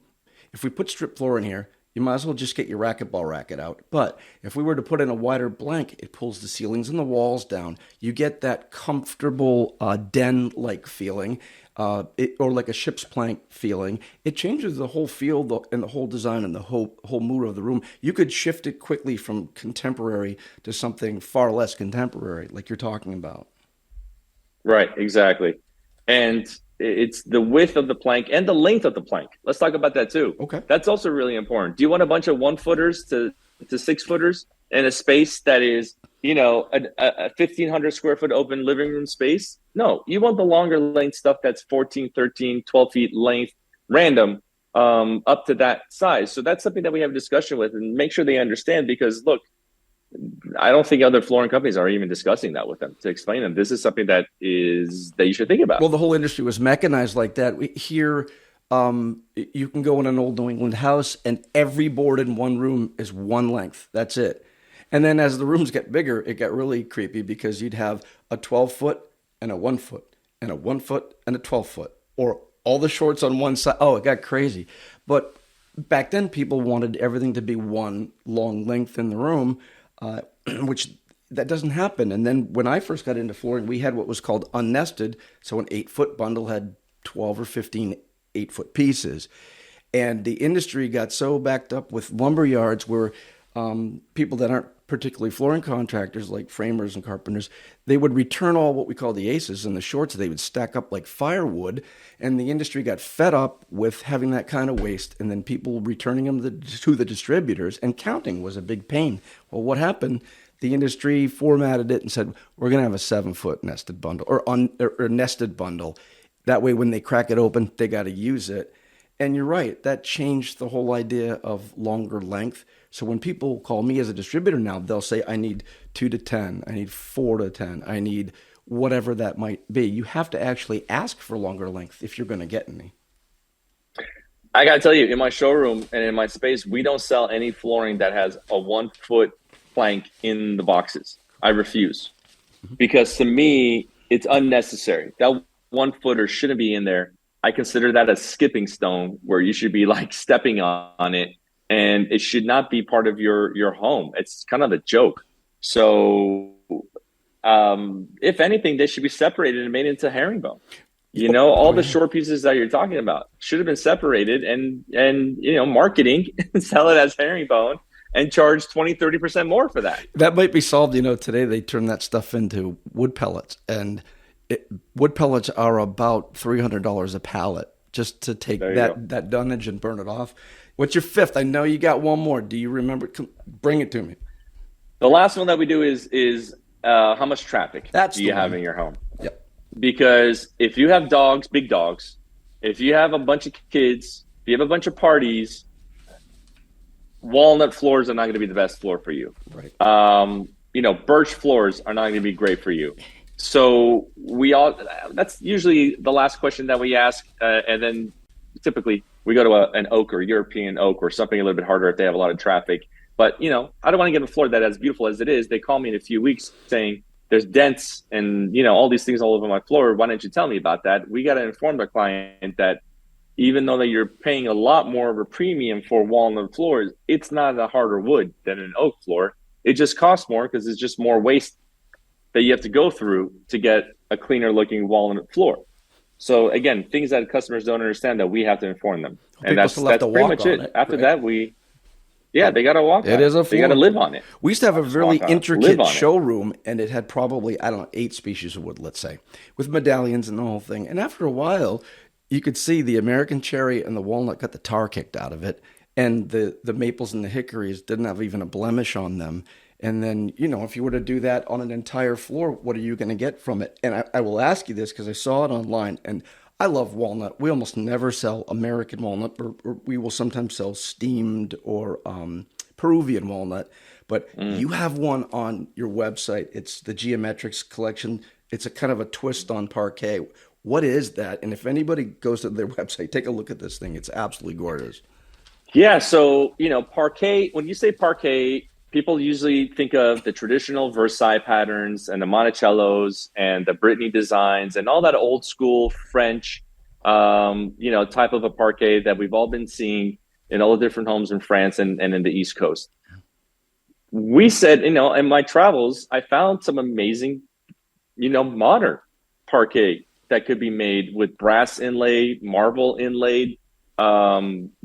if we put strip floor in here, you might as well just get your racquetball racket out. But if we were to put in a wider blank, it pulls the ceilings and the walls down. You get that comfortable den-like feeling, or like a ship's plank feeling. It changes the whole feel and the whole design and the whole mood of the room. You could shift it quickly from contemporary to something far less contemporary, like you're talking about. Right, exactly. And it's the width of the plank and the length of the plank. Let's talk about that too. Okay. That's also really important. Do you want a bunch of 1-footers to 6-footers in a space that is, a 1,500 square foot open living room space? No, you want the longer length stuff that's 14, 13, 12 feet length, random, up to that size. So that's something that we have a discussion with and make sure they understand, because look, I don't think other flooring companies are even discussing that with them to explain them. This is something that you should think about. Well, the whole industry was mechanized like that. Here, you can go in an old New England house and every board in one room is one length. That's it. And then as the rooms get bigger, it got really creepy because you'd have a 12-foot and a 1-foot and a 1-foot and a 12-foot, or all the shorts on one side. Oh, it got crazy. But back then, people wanted everything to be one long length in the room, which that doesn't happen. And then when I first got into flooring, we had what was called unnested. So an 8-foot bundle had 12 or 15 8-foot pieces. And the industry got so backed up with lumber yards where people that aren't particularly flooring contractors, like framers and carpenters, they would return all what we call the aces and the shorts. They would stack up like firewood. And the industry got fed up with having that kind of waste, and then people returning them to the distributors, and counting was a big pain. Well, what happened? The industry formatted it and said, we're going to have a 7-foot nested bundle or nested bundle. That way, when they crack it open, they got to use it. And you're right, that changed the whole idea of longer length. So when people call me as a distributor now, they'll say, I need 2 to 10, I need 4 to 10, I need whatever that might be. You have to actually ask for longer length if you're going to get any. I got to tell you, in my showroom and in my space, we don't sell any flooring that has a 1-foot plank in the boxes. I refuse. Because to me, it's unnecessary. That 1-footer shouldn't be in there. I consider that a skipping stone where you should be like stepping on it, and it should not be part of your home. It's kind of a joke. So if anything, they should be separated and made into herringbone. You know, all the short pieces that you're talking about should have been separated and you know, marketing and sell it as herringbone and charge 20-30% more for that. That might be solved. You know, today they turn that stuff into wood pellets, and wood pellets are about $300 a pallet just to take that dunnage and burn it off. What's your fifth? I know you got one more. Do you remember? Bring it to me. The last one that we do is how much traffic do you have in your home? Yep. Because if you have dogs, big dogs, if you have a bunch of kids, if you have a bunch of parties, walnut floors are not going to be the best floor for you. Right. You know, birch floors are not going to be great for you. So that's usually the last question that we ask. And then typically we go to an oak or European oak or something a little bit harder if they have a lot of traffic. But, you know, I don't want to get a floor that as beautiful as it is. They call me in a few weeks saying, there's dents and, you know, all these things all over my floor. Why don't you tell me about that? We got to inform the client that even though that you're paying a lot more of a premium for walnut floors, it's not a harder wood than an oak floor. It just costs more because it's just more waste that you have to go through to get a cleaner looking walnut floor. So again, things that customers don't understand that we have to inform them. And that's pretty much it. After that, they got to walk on it. Is a floor. They got to live on it. We used to have a really intricate showroom, and it had probably, 8 species of wood, let's say, with medallions and the whole thing. And after a while, you could see the American cherry and the walnut got the tar kicked out of it, and the maples and the hickories didn't have even a blemish on them. And then, you know, if you were to do that on an entire floor, what are you going to get from it? And I will ask you this because I saw it online, and I love walnut. We almost never sell American walnut, or we will sometimes sell steamed or Peruvian walnut. But you have one on your website. It's the Geometrics collection. It's a kind of a twist on parquet. What is that? And if anybody goes to their website, take a look at this thing. It's absolutely gorgeous. Yeah. So, you know, parquet, when you say parquet, people usually think of the traditional Versailles patterns and the Monticellos and the Brittany designs and all that old school French, you know, type of a parquet that we've all been seeing in all the different homes in France and in the East Coast. We said, you know, in my travels, I found some amazing, you know, modern parquet that could be made with brass inlay, marble inlaid,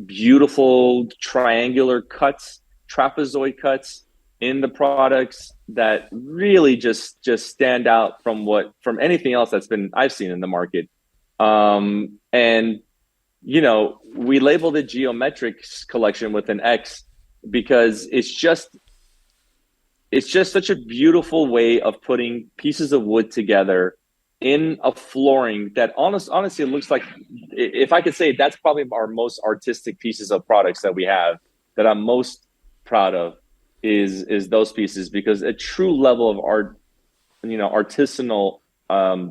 beautiful triangular cuts, trapezoid cuts in the products that really just stand out from anything else I've seen in the market. And you know, we labeled it Geometrics collection with an X because it's just such a beautiful way of putting pieces of wood together in a flooring that honestly it looks like, if I could say, that's probably our most artistic pieces of products that we have that I'm most proud of is those pieces, because a true level of art, you know, artisanal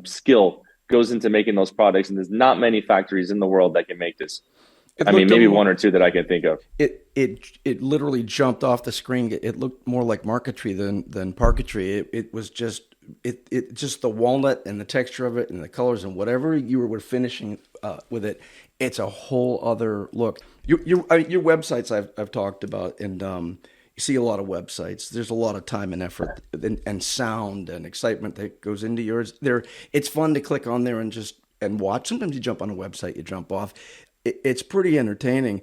skill goes into making those products, and there's not many factories in the world that can make this. I mean, maybe one or two that I can think of. It literally jumped off the screen. It looked more like marquetry than parquetry. It was just just the walnut and the texture of it and the colors and whatever you were finishing with it. It's a whole other look. Your websites I've talked about, and you see a lot of websites. There's a lot of time and effort and sound and excitement that goes into yours. It's fun to click on there and watch. Sometimes you jump on a website, you jump off. It's pretty entertaining.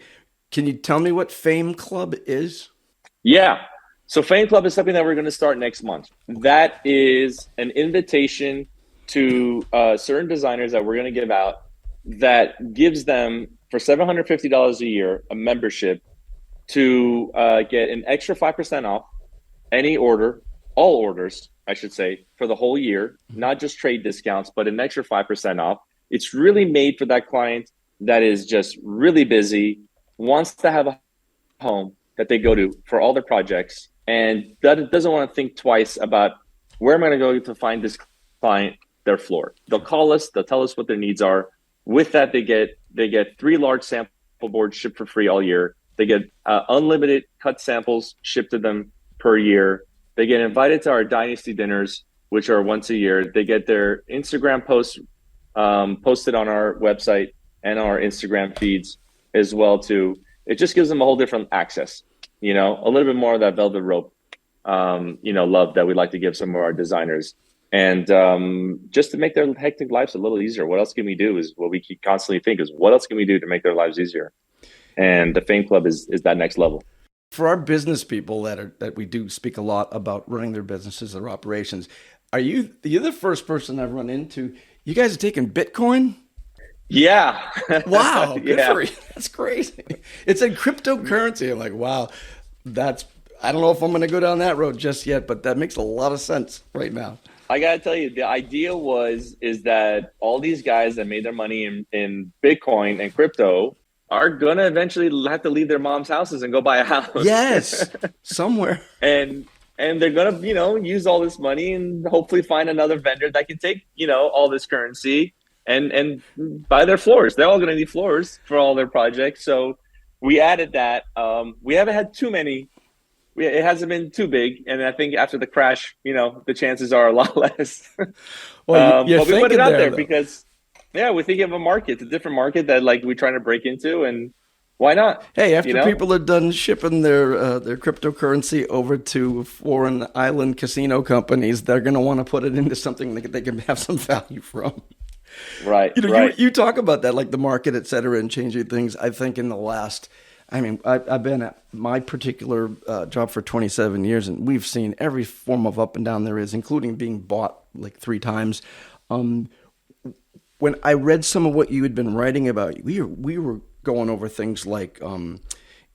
Can you tell me what Fame Club is? Yeah. So Fame Club is something that we're going to start next month. That is an invitation to certain designers that we're going to give out that gives them, for $750 a year, a membership to get an extra 5% off any order, all orders, I should say, for the whole year, not just trade discounts, but an extra 5% off. It's really made for that client that is just really busy, wants to have a home that they go to for all their projects, and that doesn't want to think twice about where am I going to go to find this client their floor. They'll call us, they'll tell us what their needs are. With that, they get 3 large sample boards shipped for free all year. They get unlimited cut samples shipped to them per year. They get invited to our Dynasty dinners, which are once a year. They get their Instagram posts posted on our website and our Instagram feeds as well too. It just gives them a whole different access, you know, a little bit more of that velvet rope, you know, love that we like to give some of our designers. And just to make their hectic lives a little easier. What else can we do is what we keep constantly think is what else can we do to make their lives easier? And the Fame Club is that next level. For our business people that we do speak a lot about running their businesses or operations, you're the first person I've run into. You guys are taking Bitcoin? Yeah. Wow. Good Yeah. for you. That's crazy. It's in cryptocurrency. I'm like, wow, I don't know if I'm going to go down that road just yet, but that makes a lot of sense right now. I gotta tell you, the idea is that all these guys that made their money in Bitcoin and crypto are gonna eventually have to leave their mom's houses and go buy a house. Yes, somewhere. and they're gonna, use all this money and hopefully find another vendor that can take, all this currency and buy their floors. They're all gonna need floors for all their projects. So we added that. We haven't had too many. It hasn't been too big, and I think after the crash, the chances are a lot less. Well, but we put it out there though. because, we're thinking of a market. It's a different market that we're trying to break into, and why not? Hey, after people are done shipping their cryptocurrency over to foreign island casino companies, they're going to want to put it into something that they can have some value from. Right. You talk about that, like the market, et cetera, and changing things. I think in the last. I've been at my particular job for 27 years, and we've seen every form of up and down there is, including being bought like 3 times. When I read some of what you had been writing about, we were going over things like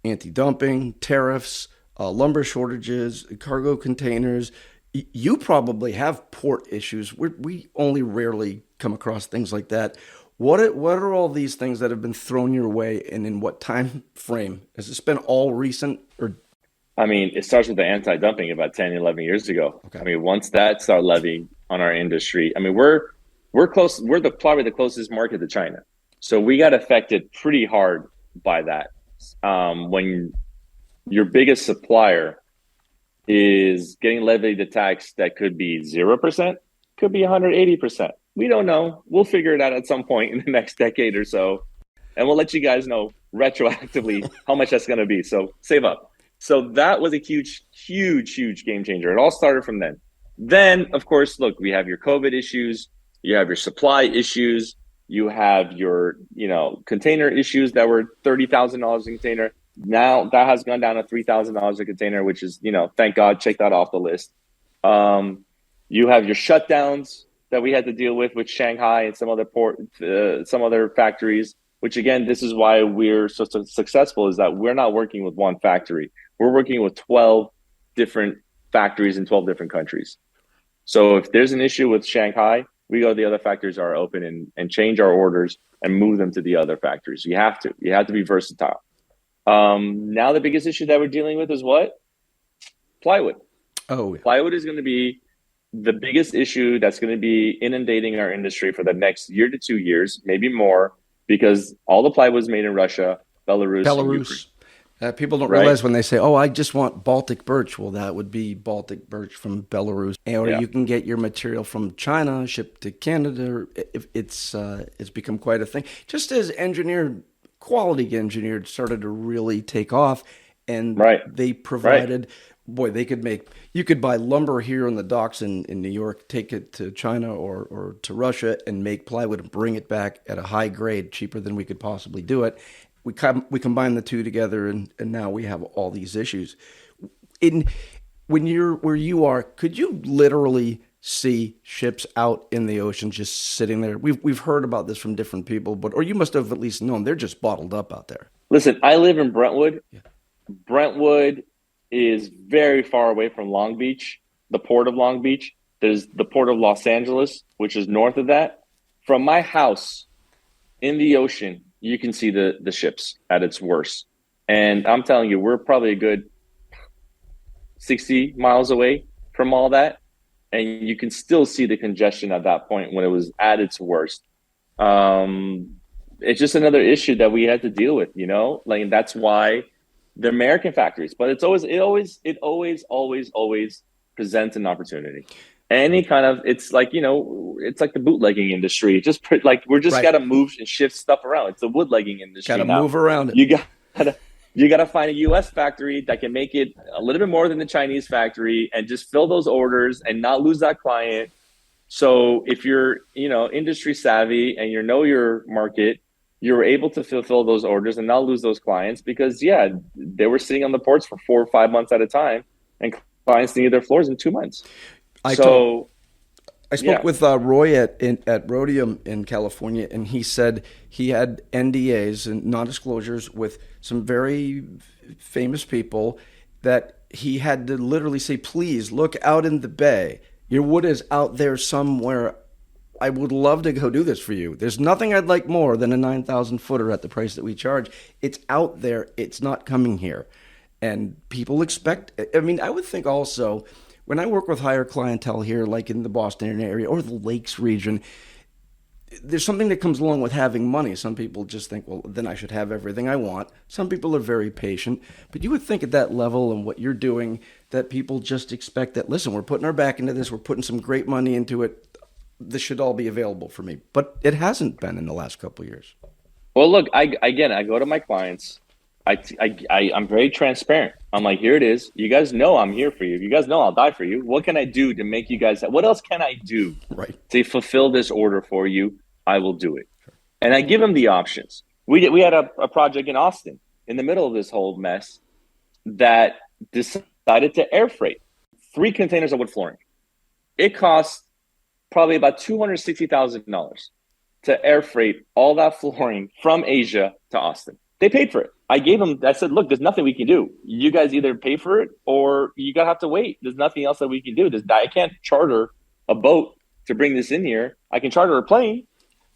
anti-dumping, tariffs, lumber shortages, cargo containers. You probably have port issues. We only rarely come across things like that. What are all these things that have been thrown your way, and in what time frame? Has this been all recent? Or it starts with the anti-dumping about 10, 11 years ago. Okay. Once that started levying on our industry, we're close. We're probably the closest market to China, so we got affected pretty hard by that. When your biggest supplier is getting levied a tax that could be 0%, could be 180%. We don't know. We'll figure it out at some point in the next decade or so. And we'll let you guys know retroactively how much that's going to be. So save up. So that was a huge, huge, huge game changer. It all started from then. Then, of course, look, we have your COVID issues. You have your supply issues. You have your, container issues that were $30,000 a container. Now that has gone down to $3,000 a container, which is, thank God, check that off the list. You have your shutdowns that we had to deal with Shanghai and some other factories, which again, this is why we're so successful, is that we're not working with one factory. We're working with 12 different factories in 12 different countries. So if there's an issue with Shanghai, we go to the other factories that are open and change our orders and move them to the other factories. You have to be versatile. Now the biggest issue that we're dealing with is what? Plywood. Oh, yeah. Plywood is going to be the biggest issue that's going to be inundating our industry for the next year to 2 years, maybe more, because all the plywood is made in Russia, Belarus. People don't realize when they say, "Oh, I just want Baltic birch." Well, that would be Baltic birch from Belarus, or you can get your material from China, shipped to Canada. It's become quite a thing. Just as quality engineered started to really take off, and they provided. Boy, you could buy lumber here in the docks in New York, take it to China or to Russia and make plywood and bring it back at a high grade, cheaper than we could possibly do it. We combine the two together and now we have all these issues. When you're where you are, could you literally see ships out in the ocean just sitting there? We've heard about this from different people, or you must have at least known they're just bottled up out there. Listen, I live in Brentwood. Yeah. Brentwood is very far away from Long Beach, the port of Long Beach. There's the port of Los Angeles, which is north of that. From my house in the ocean, you can see the ships at its worst. And I'm telling you, we're probably a good 60 miles away from all that. And you can still see the congestion at that point when it was at its worst. It's just another issue that we had to deal with, that's why the American factories, but it always presents an opportunity. Any kind of, it's like the bootlegging industry. Just got to move and shift stuff around. It's the woodlegging industry. Got to move around it. You got to find a U.S. factory that can make it a little bit more than the Chinese factory and just fill those orders and not lose that client. So if you're, industry savvy and you know your market, you're able to fulfill those orders and not lose those clients because, yeah, they were sitting on the ports for 4 or 5 months at a time, and clients needed their floors in 2 months. I talked. So, I spoke yeah. with Roy at Rhodium in California, and he said he had NDAs and non-disclosures with some very famous people that he had to literally say, please look out in the bay. Your wood is out there somewhere. I would love to go do this for you. There's nothing I'd like more than a 9,000 footer at the price that we charge. It's out there. It's not coming here. And people expect, I mean, I would think also, when I work with higher clientele here, like in the Boston area or the Lakes region, there's something that comes along with having money. Some people just think, well, then I should have everything I want. Some people are very patient. But you would think at that level and what you're doing that people just expect that, listen, we're putting our back into this. We're putting some great money into it. This should all be available for me. But it hasn't been in the last couple of years. Well, look, I go to my clients. I'm very transparent. I'm like, here it is. You guys know I'm here for you. You guys know I'll die for you. What can I do to make you guys? What else can I do to fulfill this order for you? I will do it. Sure. And I give them the options. We had a project in Austin in the middle of this whole mess that decided to air freight 3 containers of wood flooring. It cost probably about $260,000 to air freight all that flooring from Asia to Austin. They paid for it. I said, look, there's nothing we can do. You guys either pay for it or you gotta have to wait. There's nothing else that we can do. I can't charter a boat to bring this in here. I can charter a plane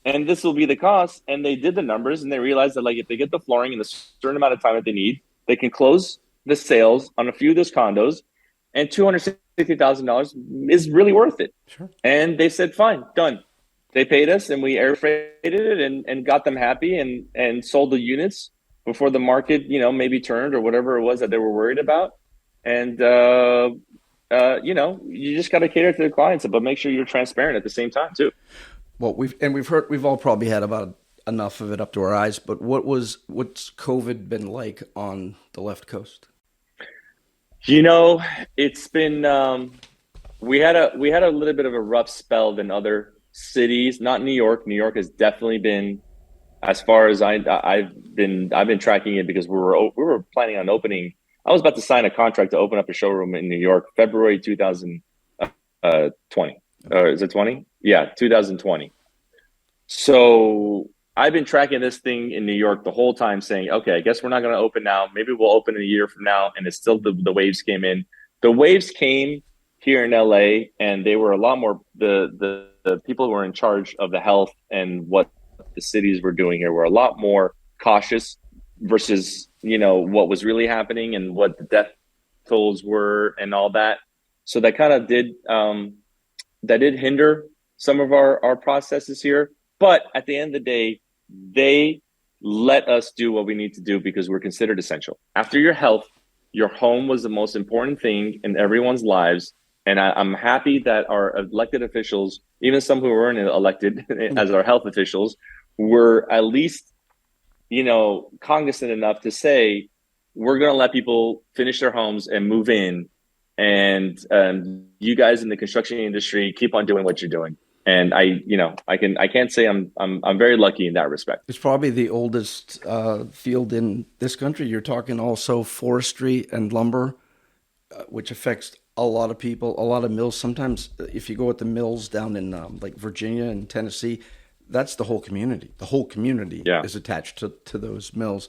and this will be the cost. And they did the numbers and they realized that, like, if they get the flooring in a certain amount of time that they need, they can close the sales on a few of those condos, and $260,000 is really worth it. Sure. And they said, fine, done. They paid us and we air freighted it and got them happy and sold the units before the market, maybe turned or whatever it was that they were worried about. And, you just got to cater to the clients, but make sure you're transparent at the same time too. Well, we've all probably had about enough of it up to our eyes, but what's COVID been like on the left coast? It's been, we had a little bit of a rough spell than other cities, not New York. New York has definitely been, as far as I've been tracking it, because we were planning on opening. I was about to sign a contract to open up a showroom in New York, February 2020. Is it 20? Yeah, 2020. So I've been tracking this thing in New York the whole time, saying, okay, I guess we're not going to open now. Maybe we'll open in a year from now. And it's still the waves came in. The waves came here in LA, and they were a lot more, the people who were in charge of the health and what the cities were doing here were a lot more cautious versus, what was really happening and what the death tolls were and all that. So that kind of did hinder some of our processes here. But at the end of the day, they let us do what we need to do because we're considered essential. After your health, your home was the most important thing in everyone's lives. And I'm happy that our elected officials, even some who weren't elected as our health officials, were at least, cognizant enough to say, we're going to let people finish their homes and move in. And you guys in the construction industry, keep on doing what you're doing. And I can't say I'm very lucky in that respect. It's probably the oldest field in this country. You're talking also forestry and lumber, which affects a lot of people, a lot of mills. Sometimes if you go at the mills down in like Virginia and Tennessee, that's the whole community. The whole community is attached to those mills.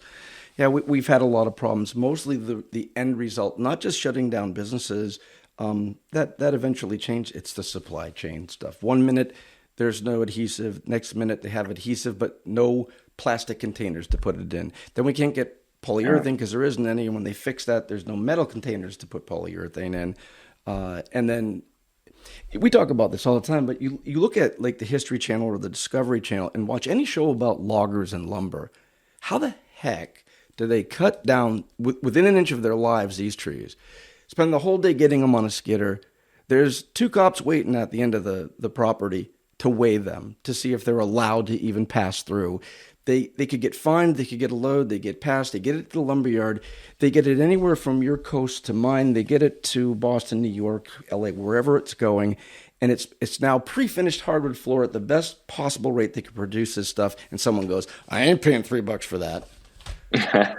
Yeah, we've had a lot of problems. Mostly the end result, not just shutting down businesses, that eventually changed. It's the supply chain stuff. 1 minute there's no adhesive. Next minute they have adhesive, but no plastic containers to put it in. Then we can't get polyurethane because there isn't any. And when they fix that, there's no metal containers to put polyurethane in. And then we talk about this all the time, but you look at like the History Channel or the Discovery Channel and watch any show about loggers and lumber. How the heck do they cut down within an inch of their lives these trees? Spend the whole day getting them on a skidder. There's 2 cops waiting at the end of the property to weigh them, to see if they're allowed to even pass through. They could get fined, they could get a load, they get passed, they get it to the lumberyard. They get it anywhere from your coast to mine. They get it to Boston, New York, LA, wherever it's going. and it's now pre-finished hardwood floor at the best possible rate they could produce this stuff, and someone goes, I ain't paying $3 for that.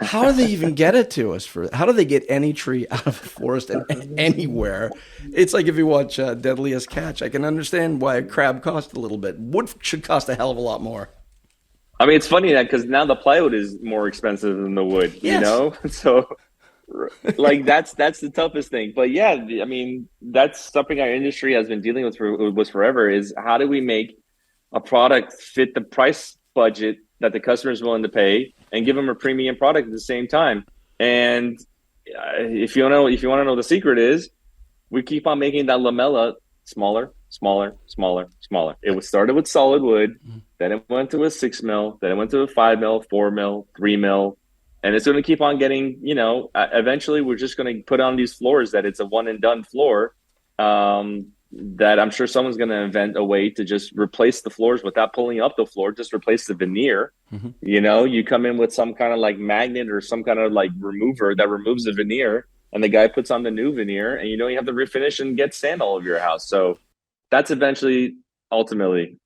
How do they even get it to us? How do they get any tree out of a forest and anywhere? It's like if you watch Deadliest Catch, I can understand why a crab costs a little bit. Wood should cost a hell of a lot more. I mean, it's funny that because now the plywood is more expensive than the wood, Yes. you know? So, like, that's the toughest thing. But yeah, I mean, that's something our industry has been dealing with forever is how do we make a product fit the price budget that the customer is willing to pay and give them a premium product at the same time. And if you want to know the secret is, we keep on making that lamella smaller. It started with solid wood, then it went to a 6 mil, then it went to a 5 mil, 4 mil, 3 mil, and it's going to keep on getting. Eventually, we're just going to put on these floors that it's a one and done floor. That I'm sure someone's going to invent a way to just replace the floors without pulling up the floor, just replace the veneer. Mm-hmm. You come in with some kind of like magnet or some kind of like remover that removes the veneer, and the guy puts on the new veneer, and you have to refinish and get sand all over your house. So that's eventually, ultimately,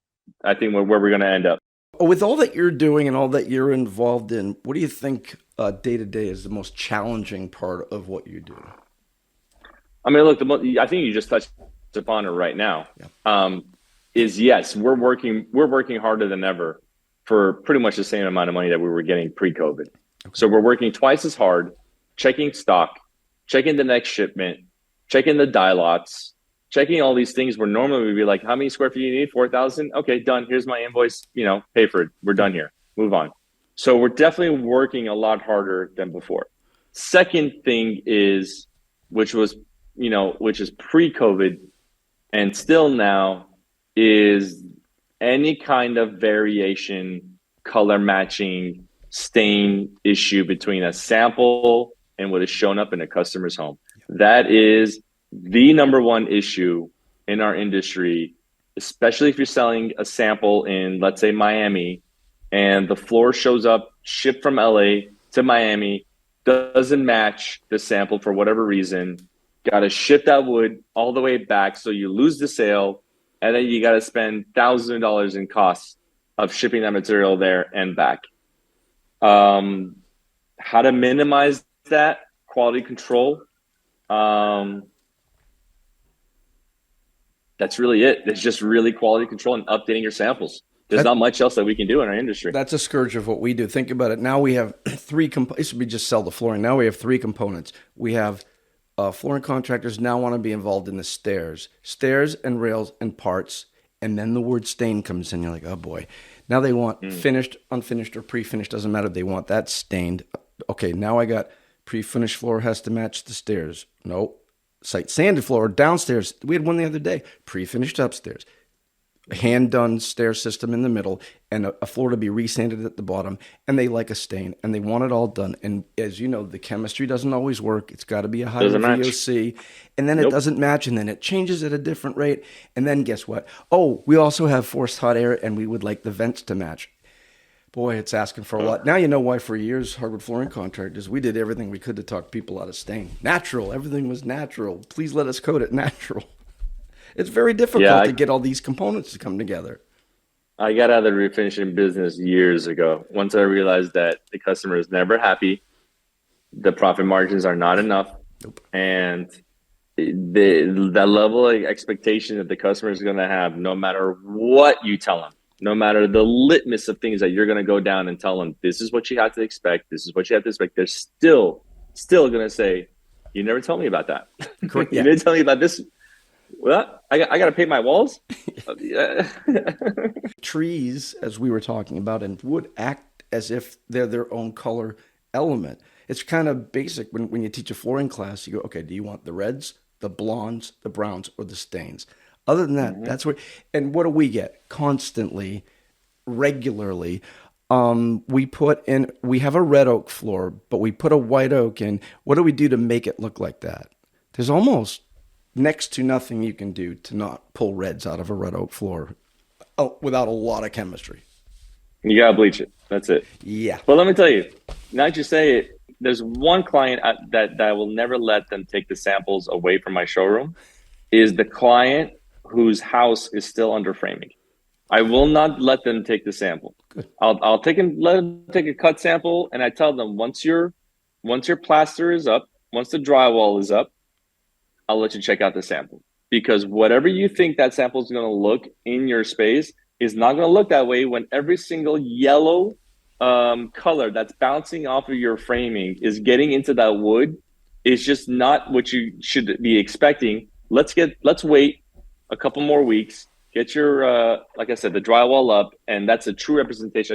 I think where we're going to end up. With all that you're doing and all that you're involved in, what do you think day to day is the most challenging part of what you do? I mean, look, I think you just touched upon it right now. Yeah. Is yes, we're working harder than ever for pretty much the same amount of money that we were getting pre-COVID. Okay. So we're working twice as hard, checking stock, checking the next shipment, checking the die lots, checking all these things where normally we'd be like, how many square feet do you need? 4,000? Okay, done. Here's my invoice, pay for it. We're done here. Move on. So we're definitely working a lot harder than before. Second thing is, which is pre-COVID and still now, is any kind of variation, color matching, stain issue between a sample and what is shown up in a customer's home. That is the number one issue in our industry, especially if you're selling a sample in, let's say, Miami, and the floor shows up, shipped from LA to Miami, doesn't match the sample for whatever reason. Got to ship that wood all the way back, so you lose the sale, and then you got to spend thousands of dollars in costs of shipping that material there and back. How to minimize that quality control? That's really it. It's just really quality control and updating your samples. There's not much else that we can do in our industry. That's a scourge of what we do. Think about it. Now we have three components. Used to be just sell the flooring. Now we have three components. We have flooring contractors now want to be involved in the stairs and rails and parts. And then the word stain comes in. You're like, oh boy. Now they want finished, unfinished, or pre-finished. Doesn't matter. They want that stained. Okay, now I got pre-finished floor has to match the stairs. Nope. Site sanded floor downstairs. We had one the other day. Pre-finished upstairs. Hand-done stair system in the middle, and a floor to be resanded at the bottom, and they like a stain, and they want it all done. And as you know, the chemistry doesn't always work. It's got to be a higher VOC, and then it doesn't match, and then it changes at a different rate, and then guess what? Oh, we also have forced hot air, and we would like the vents to match. Boy, it's asking for a lot. Now you know why for years, hardwood flooring contractors, we did everything we could to talk people out of stain. Natural. Everything was natural. Please let us coat it natural. It's very difficult to get all these components to come together. I got out of the refinishing business years ago. Once I realized that the customer is never happy, the profit margins are not enough, and that level of expectation that the customer is going to have, no matter what you tell them, no matter the litmus of things that you're going to go down and tell them, this is what you have to expect, this is what you have to expect, they're still going to say, you never told me about that. You didn't tell me about this. Well, I got to paint my walls. Trees, as we were talking about, and wood act as if they're their own color element. It's kind of basic when you teach a flooring class. You go, okay, do you want the reds, the blondes, the browns, or the stains? Other than that, that's what. And what do we get constantly, regularly? We have a red oak floor, but we put a white oak in. What do we do to make it look like that? There's almost next to nothing you can do to not pull reds out of a red oak floor without a lot of chemistry. You got to bleach it. That's it. Yeah. But let me tell you, now that you say it, there's one client that I will never let them take the samples away from my showroom, is the client whose house is still under framing. I will not let them take the sample. Good. I'll let them take a cut sample, and I tell them once your plaster is up, once the drywall is up, I'll let you check out the sample, because whatever you think that sample is going to look in your space is not going to look that way when every single yellow color that's bouncing off of your framing is getting into that wood. Is just not what you should be expecting. Let's wait a couple more weeks. Get your, like I said, the drywall up, and that's a truer representation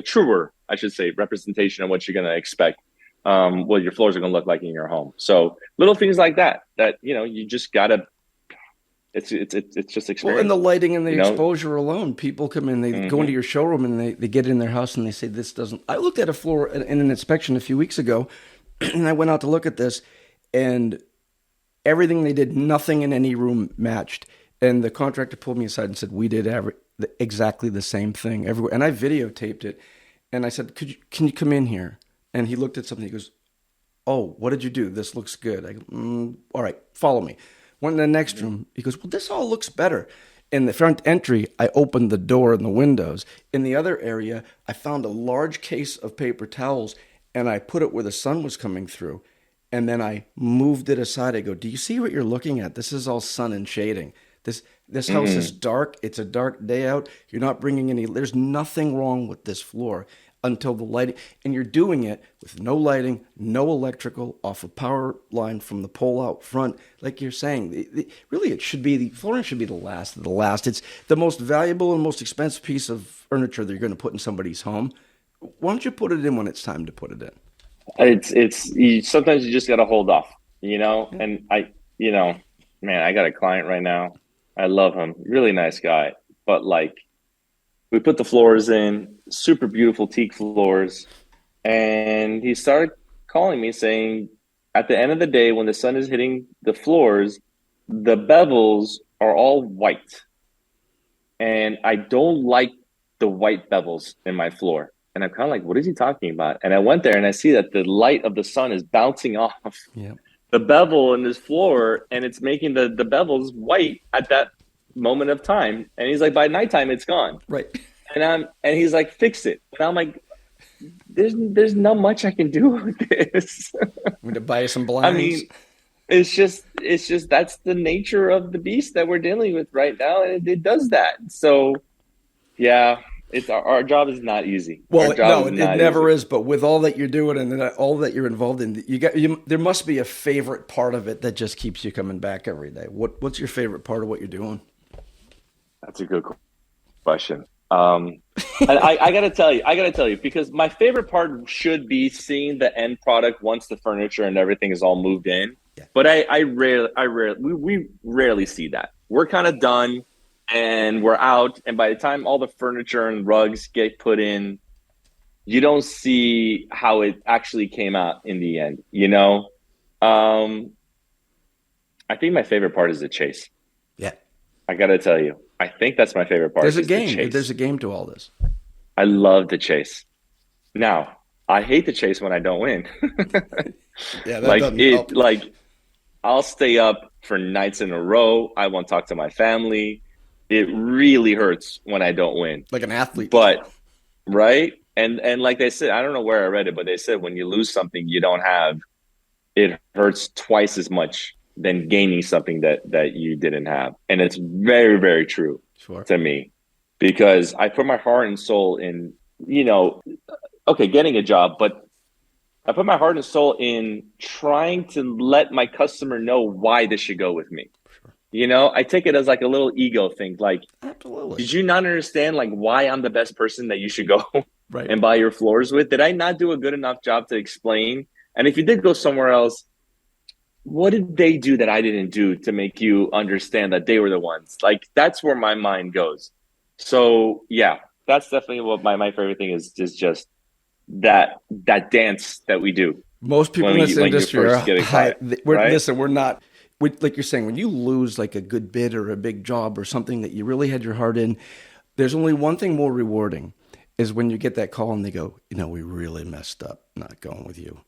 of what you're going to expect, what your floors are going to look like in your home. So little things like that, you just got to, it's just experience. Well, and the lighting and the exposure alone, people come in, they go into your showroom and they get in their house and they say, this doesn't, I looked at a floor in an inspection a few weeks ago and I went out to look at this, and everything they did, nothing in any room matched. And the contractor pulled me aside and said, we did exactly the same thing everywhere. And I videotaped it. And I said, can you come in here? And he looked at something. He goes, oh, what did you do? This looks good. I go, all right, follow me. Went in the next room. He goes, well, this all looks better. In the front entry, I opened the door and the windows. In the other area, I found a large case of paper towels, and I put it where the sun was coming through. And then I moved it aside. I go, do you see what you're looking at? This is all sun and shading. This house is dark. It's a dark day out. You're not bringing there's nothing wrong with this floor until the lighting. And you're doing it with no lighting, no electrical, off a power line from the pole out front. Like you're saying, really it should be, the flooring should be the last of the last. It's the most valuable and most expensive piece of furniture that you're going to put in somebody's home. Why don't you put it in when it's time to put it in? Sometimes you just got to hold off, and man, I got a client right now. I love him. Really nice guy. But we put the floors in, super beautiful teak floors. And he started calling me saying, at the end of the day, when the sun is hitting the floors, the bevels are all white. And I don't like the white bevels in my floor. And I'm kind of like, what is he talking about? And I went there and I see that the light of the sun is bouncing off the bevel in this floor, and it's making the bevels white at that moment of time. And he's like, by nighttime, it's gone. Right. And he's like, fix it. And I'm like, there's not much I can do with this. I'm going to buy you some blinds. I mean, it's just that's the nature of the beast that we're dealing with right now, and it does that. So, yeah. It's our job is not easy. Well, no, it never is. But with all that you're doing and all that you're involved in, there must be a favorite part of it that just keeps you coming back every day. What's your favorite part of what you're doing? That's a good question. And I gotta tell you, because my favorite part should be seeing the end product once the furniture and everything is all moved in. Yeah. But we rarely see that. We're kind of done. And we're out, and by the time all the furniture and rugs get put in, you don't see how it actually came out in the end, I think my favorite part is the chase. Yeah. I got to tell you, I think that's my favorite part. There's a game. There's a game to all this. I love the chase. Now, I hate the chase when I don't win. Yeah, that doesn't help. I'll stay up for nights in a row. I won't talk to my family. It really hurts when I don't win. Like an athlete. But, right? And like they said, I don't know where I read it, but they said when you lose something you don't have, it hurts twice as much than gaining something that you didn't have. And it's very, very true to me, because I put my heart and soul in, getting a job, but I put my heart and soul in trying to let my customer know why they should go with me. I take it as like a little ego thing. Like, absolutely. Did you not understand why I'm the best person that you should go and buy your floors with? Did I not do a good enough job to explain? And if you did go somewhere else, what did they do that I didn't do to make you understand that they were the ones? That's where my mind goes. So yeah, that's definitely what my favorite thing is just that dance that we do. Most people in this industry are high. Listen, we're not. Like you're saying, when you lose a good bid or a big job or something that you really had your heart in, there's only one thing more rewarding, is when you get that call and they go, we really messed up not going with you.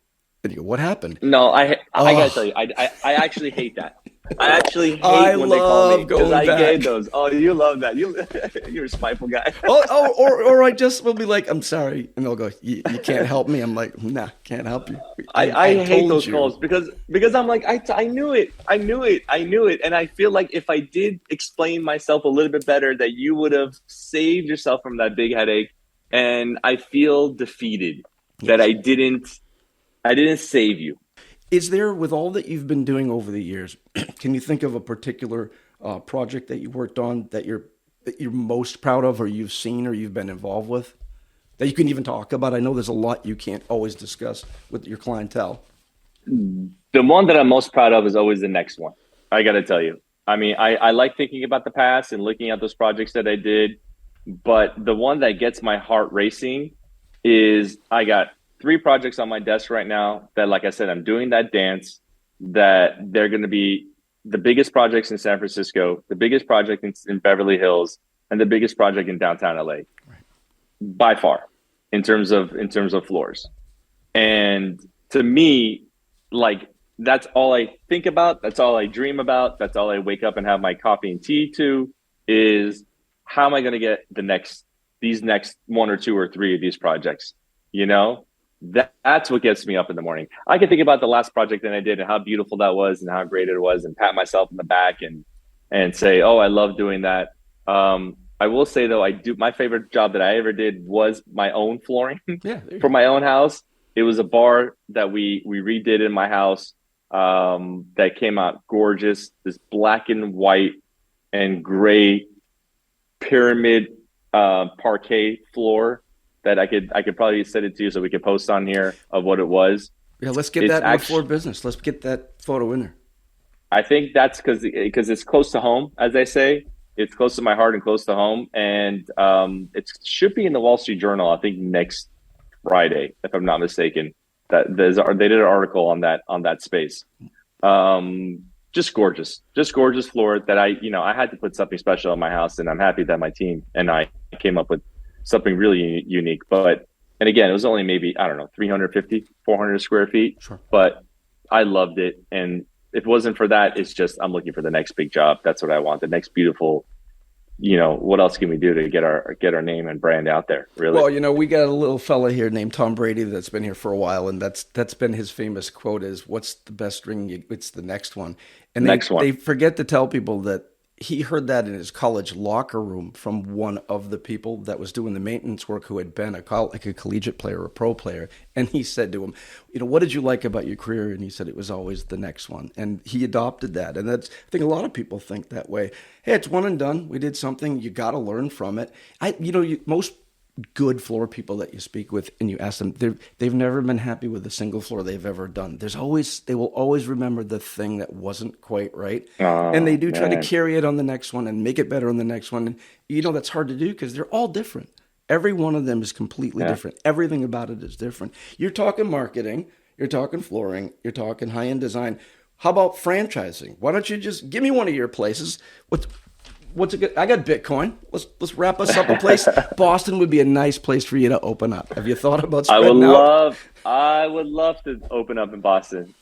And you go, what happened? No, I gotta tell you, I actually hate that. I actually hate I when they call me love because going I back. gave those. Oh, you love that. You're a spiteful guy. or I just will be like, I'm sorry, and they'll go, you can't help me. I'm like, nah, can't help you. I hate told those you. calls because I'm like I knew it, and I feel like if I did explain myself a little bit better, that you would have saved yourself from that big headache. And I feel defeated that Yes. I didn't save you. Is there, with all that you've been doing over the years, can you think of a particular project that you worked on that you're most proud of, or you've seen, or you've been involved with, that you can even talk about? I know there's a lot you can't always discuss with your clientele. The one that I'm most proud of is always the next one. I got to tell you. I mean, I like thinking about the past and looking at those projects that I did, but the one that gets my heart racing is I got 3 projects on my desk right now that, like I said, I'm doing that dance, that they're going to be the biggest projects in San Francisco, the biggest project in Beverly Hills, and the biggest project in downtown LA, by far, in terms of floors. And to me, like, that's all I think about. That's all I dream about. That's all I wake up and have my coffee and tea to, is how am I going to get these next 1 or 2 or 3 of these projects? You know, that's what gets me up in the morning. I can think about the last project that I did and how beautiful that was and how great it was, and pat myself in the back and say, oh, I love doing that. I will say though, my favorite job that I ever did was my own flooring for my own house. It was a bar that we redid in my house, that came out gorgeous. This black and white and gray pyramid parquet floor that I could probably send it to you so we could post on here of what it was. Yeah, let's get that in the floor business. Let's get that photo in there. I think that's because it's close to home, as I say. It's close to my heart and close to home, and it should be in the Wall Street Journal, I think, next Friday, if I'm not mistaken. They did an article on that space. Just gorgeous floor that I had to put something special in my house, and I'm happy that my team and I came up with something really unique. And again, it was only maybe, I don't know, 350, 400 square feet, sure, but I loved it. And if it wasn't for that, it's just, I'm looking for the next big job. That's what I want. The next beautiful, what else can we do to get our name and brand out there? Really? Well, we got a little fella here named Tom Brady that's been here for a while, and that's been his famous quote is, "What's the best ring? It's the next one." And they forget to tell people that he heard that in his college locker room from one of the people that was doing the maintenance work, who had been a collegiate player, a pro player. And he said to him, what did you like about your career? And he said, it was always the next one. And he adopted that. And I think a lot of people think that way. Hey, it's one and done. We did something. You got to learn from it. Most good floor people that you speak with and you ask them, they've never been happy with a single floor they've ever done. They will always remember the thing that wasn't quite right. And they do try to carry it on the next one and make it better on the next one. And that's hard to do because they're all different. Every one of them is completely different. Everything about it is different. You're talking marketing, you're talking flooring, you're talking high-end design. How about franchising? Why don't you just give me one of your places? What's a good? I got Bitcoin. Let's wrap us up a place. Boston would be a nice place for you to open up. Have you thought about spreading out? I would love to open up in Boston.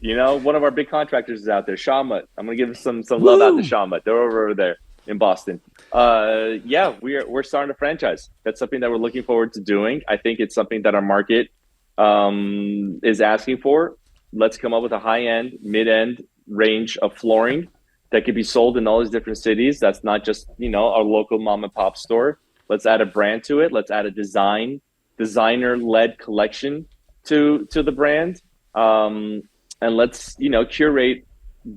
One of our big contractors is out there, Shawmut. I'm gonna give some love out to Shawmut. They're over there in Boston. We're starting a franchise. That's something that we're looking forward to doing. I think it's something that our market is asking for. Let's come up with a high-end, mid-end range of flooring that could be sold in all these different cities. That's not just, our local mom and pop store. Let's add a brand to it. Let's add a designer-led collection to the brand. And let's, curate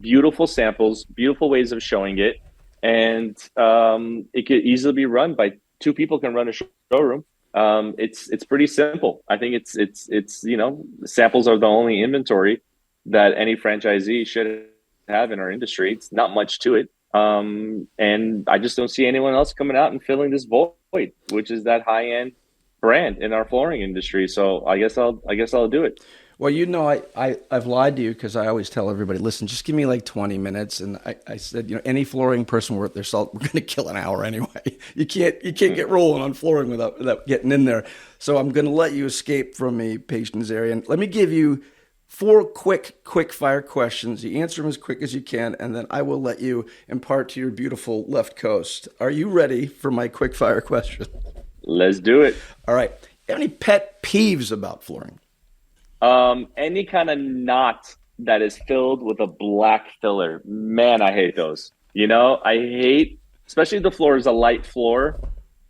beautiful samples, beautiful ways of showing it. And it could easily be run by 2 people can run a showroom. It's pretty simple. I think it's samples are the only inventory that any franchisee should have in our industry. It's not much to it. And I just don't see anyone else coming out and filling this void, which is that high-end brand in our flooring industry. So I guess I'll do it. Well, I've lied to you because I always tell everybody, listen, just give me like 20 minutes. And I said, any flooring person worth their salt, we're going to kill an hour anyway. You can't get rolling on flooring without getting in there. So I'm going to let you escape from me, Paige Nazarian. Let me give you 4 quick fire questions. You answer them as quick as you can, and then I will let you impart to your beautiful left coast. Are you ready for my quick fire question? Let's do it. All right. You have any pet peeves about flooring? Any kind of knot that is filled with a black filler. Man, I hate those. I hate, especially the floor is a light floor.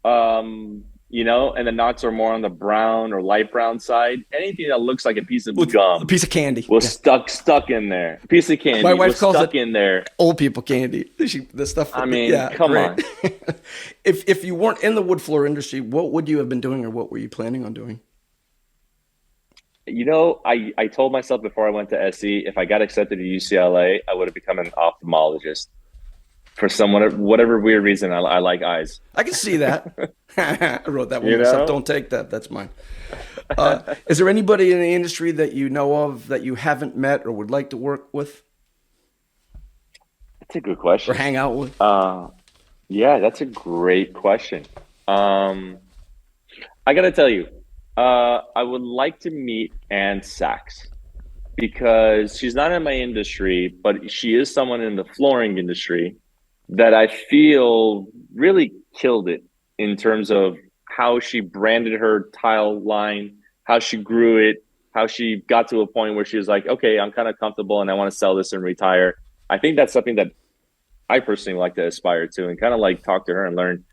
And the knots are more on the brown or light brown side. Anything that looks like a piece of gum, a piece of candy, was stuck in there. A piece of candy. My wife calls stuck it in there. Old people candy. The stuff. I mean, come on. If you weren't in the wood floor industry, what would you have been doing, or what were you planning on doing? I told myself before I went to SE, if I got accepted to UCLA, I would have become an ophthalmologist. For whatever weird reason, I like eyes. I can see that. I wrote that one myself. Don't take that. That's mine. Is there anybody in the industry that you know of that you haven't met or would like to work with? That's a good question. Or hang out with? Yeah, that's a great question. I got to tell you, I would like to meet Ann Sachs because she's not in my industry, but she is someone in the flooring industry that I feel really killed it in terms of how she branded her tile line, how she grew it, how she got to a point where she was like, okay, I'm kind of comfortable and I want to sell this and retire. I think that's something that I personally like to aspire to and kind of like talk to her and learn,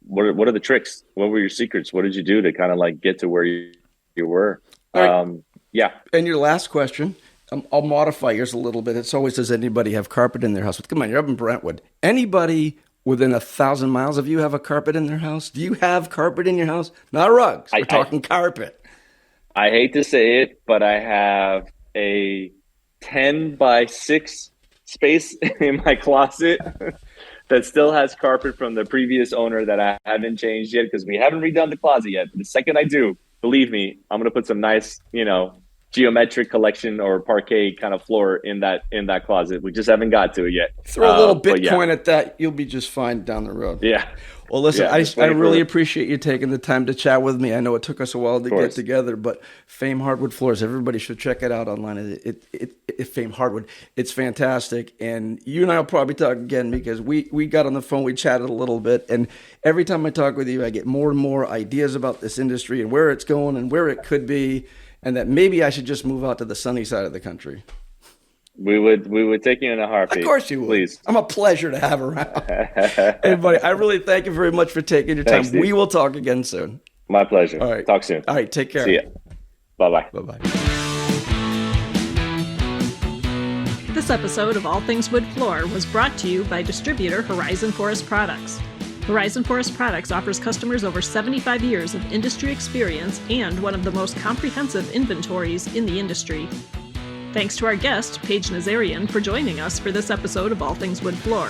what are the tricks? What were your secrets? What did you do to kind of like get to where you were? Right. Yeah. And your last question, I'll modify yours a little bit. It's always, does anybody have carpet in their house? But come on, you're up in Brentwood. Anybody within 1,000 miles of you have a carpet in their house? Do you have carpet in your house? Not rugs. We're talking carpet. I hate to say it, but I have a 10 by 6 space in my closet that still has carpet from the previous owner that I haven't changed yet because we haven't redone the closet yet. But the second I do, believe me, I'm going to put some nice, geometric collection or parquet kind of floor in that closet. We just haven't got to it yet. Throw a little Bitcoin at that. You'll be just fine down the road. Yeah. Well, listen, I really appreciate you taking the time to chat with me. I know it took us a while to get together, but Fame Hardwood Floors, everybody should check it out online. It Fame Hardwood. It's fantastic. And you and I will probably talk again because we got on the phone, we chatted a little bit, and every time I talk with you, I get more and more ideas about this industry and where it's going and where it could be, and that maybe I should just move out to the sunny side of the country. We would take you in a heartbeat. Of course you would. Please. I'm a pleasure to have around. Everybody, I really thank you very much for taking your time. Thanks, we will talk again soon. My pleasure. All right. Talk soon. All right. Take care. See ya. Bye-bye. Bye-bye. This episode of All Things Wood Floor was brought to you by distributor Horizon Forest Products. Horizon Forest Products offers customers over 75 years of industry experience and one of the most comprehensive inventories in the industry. Thanks to our guest, Paige Nazarian, for joining us for this episode of All Things Wood Floor.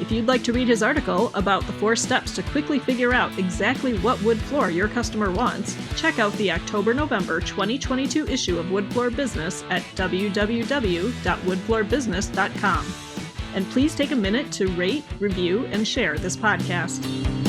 If you'd like to read his article about the 4 steps to quickly figure out exactly what wood floor your customer wants, check out the October-November 2022 issue of Wood Floor Business at www.woodfloorbusiness.com. And please take a minute to rate, review, and share this podcast.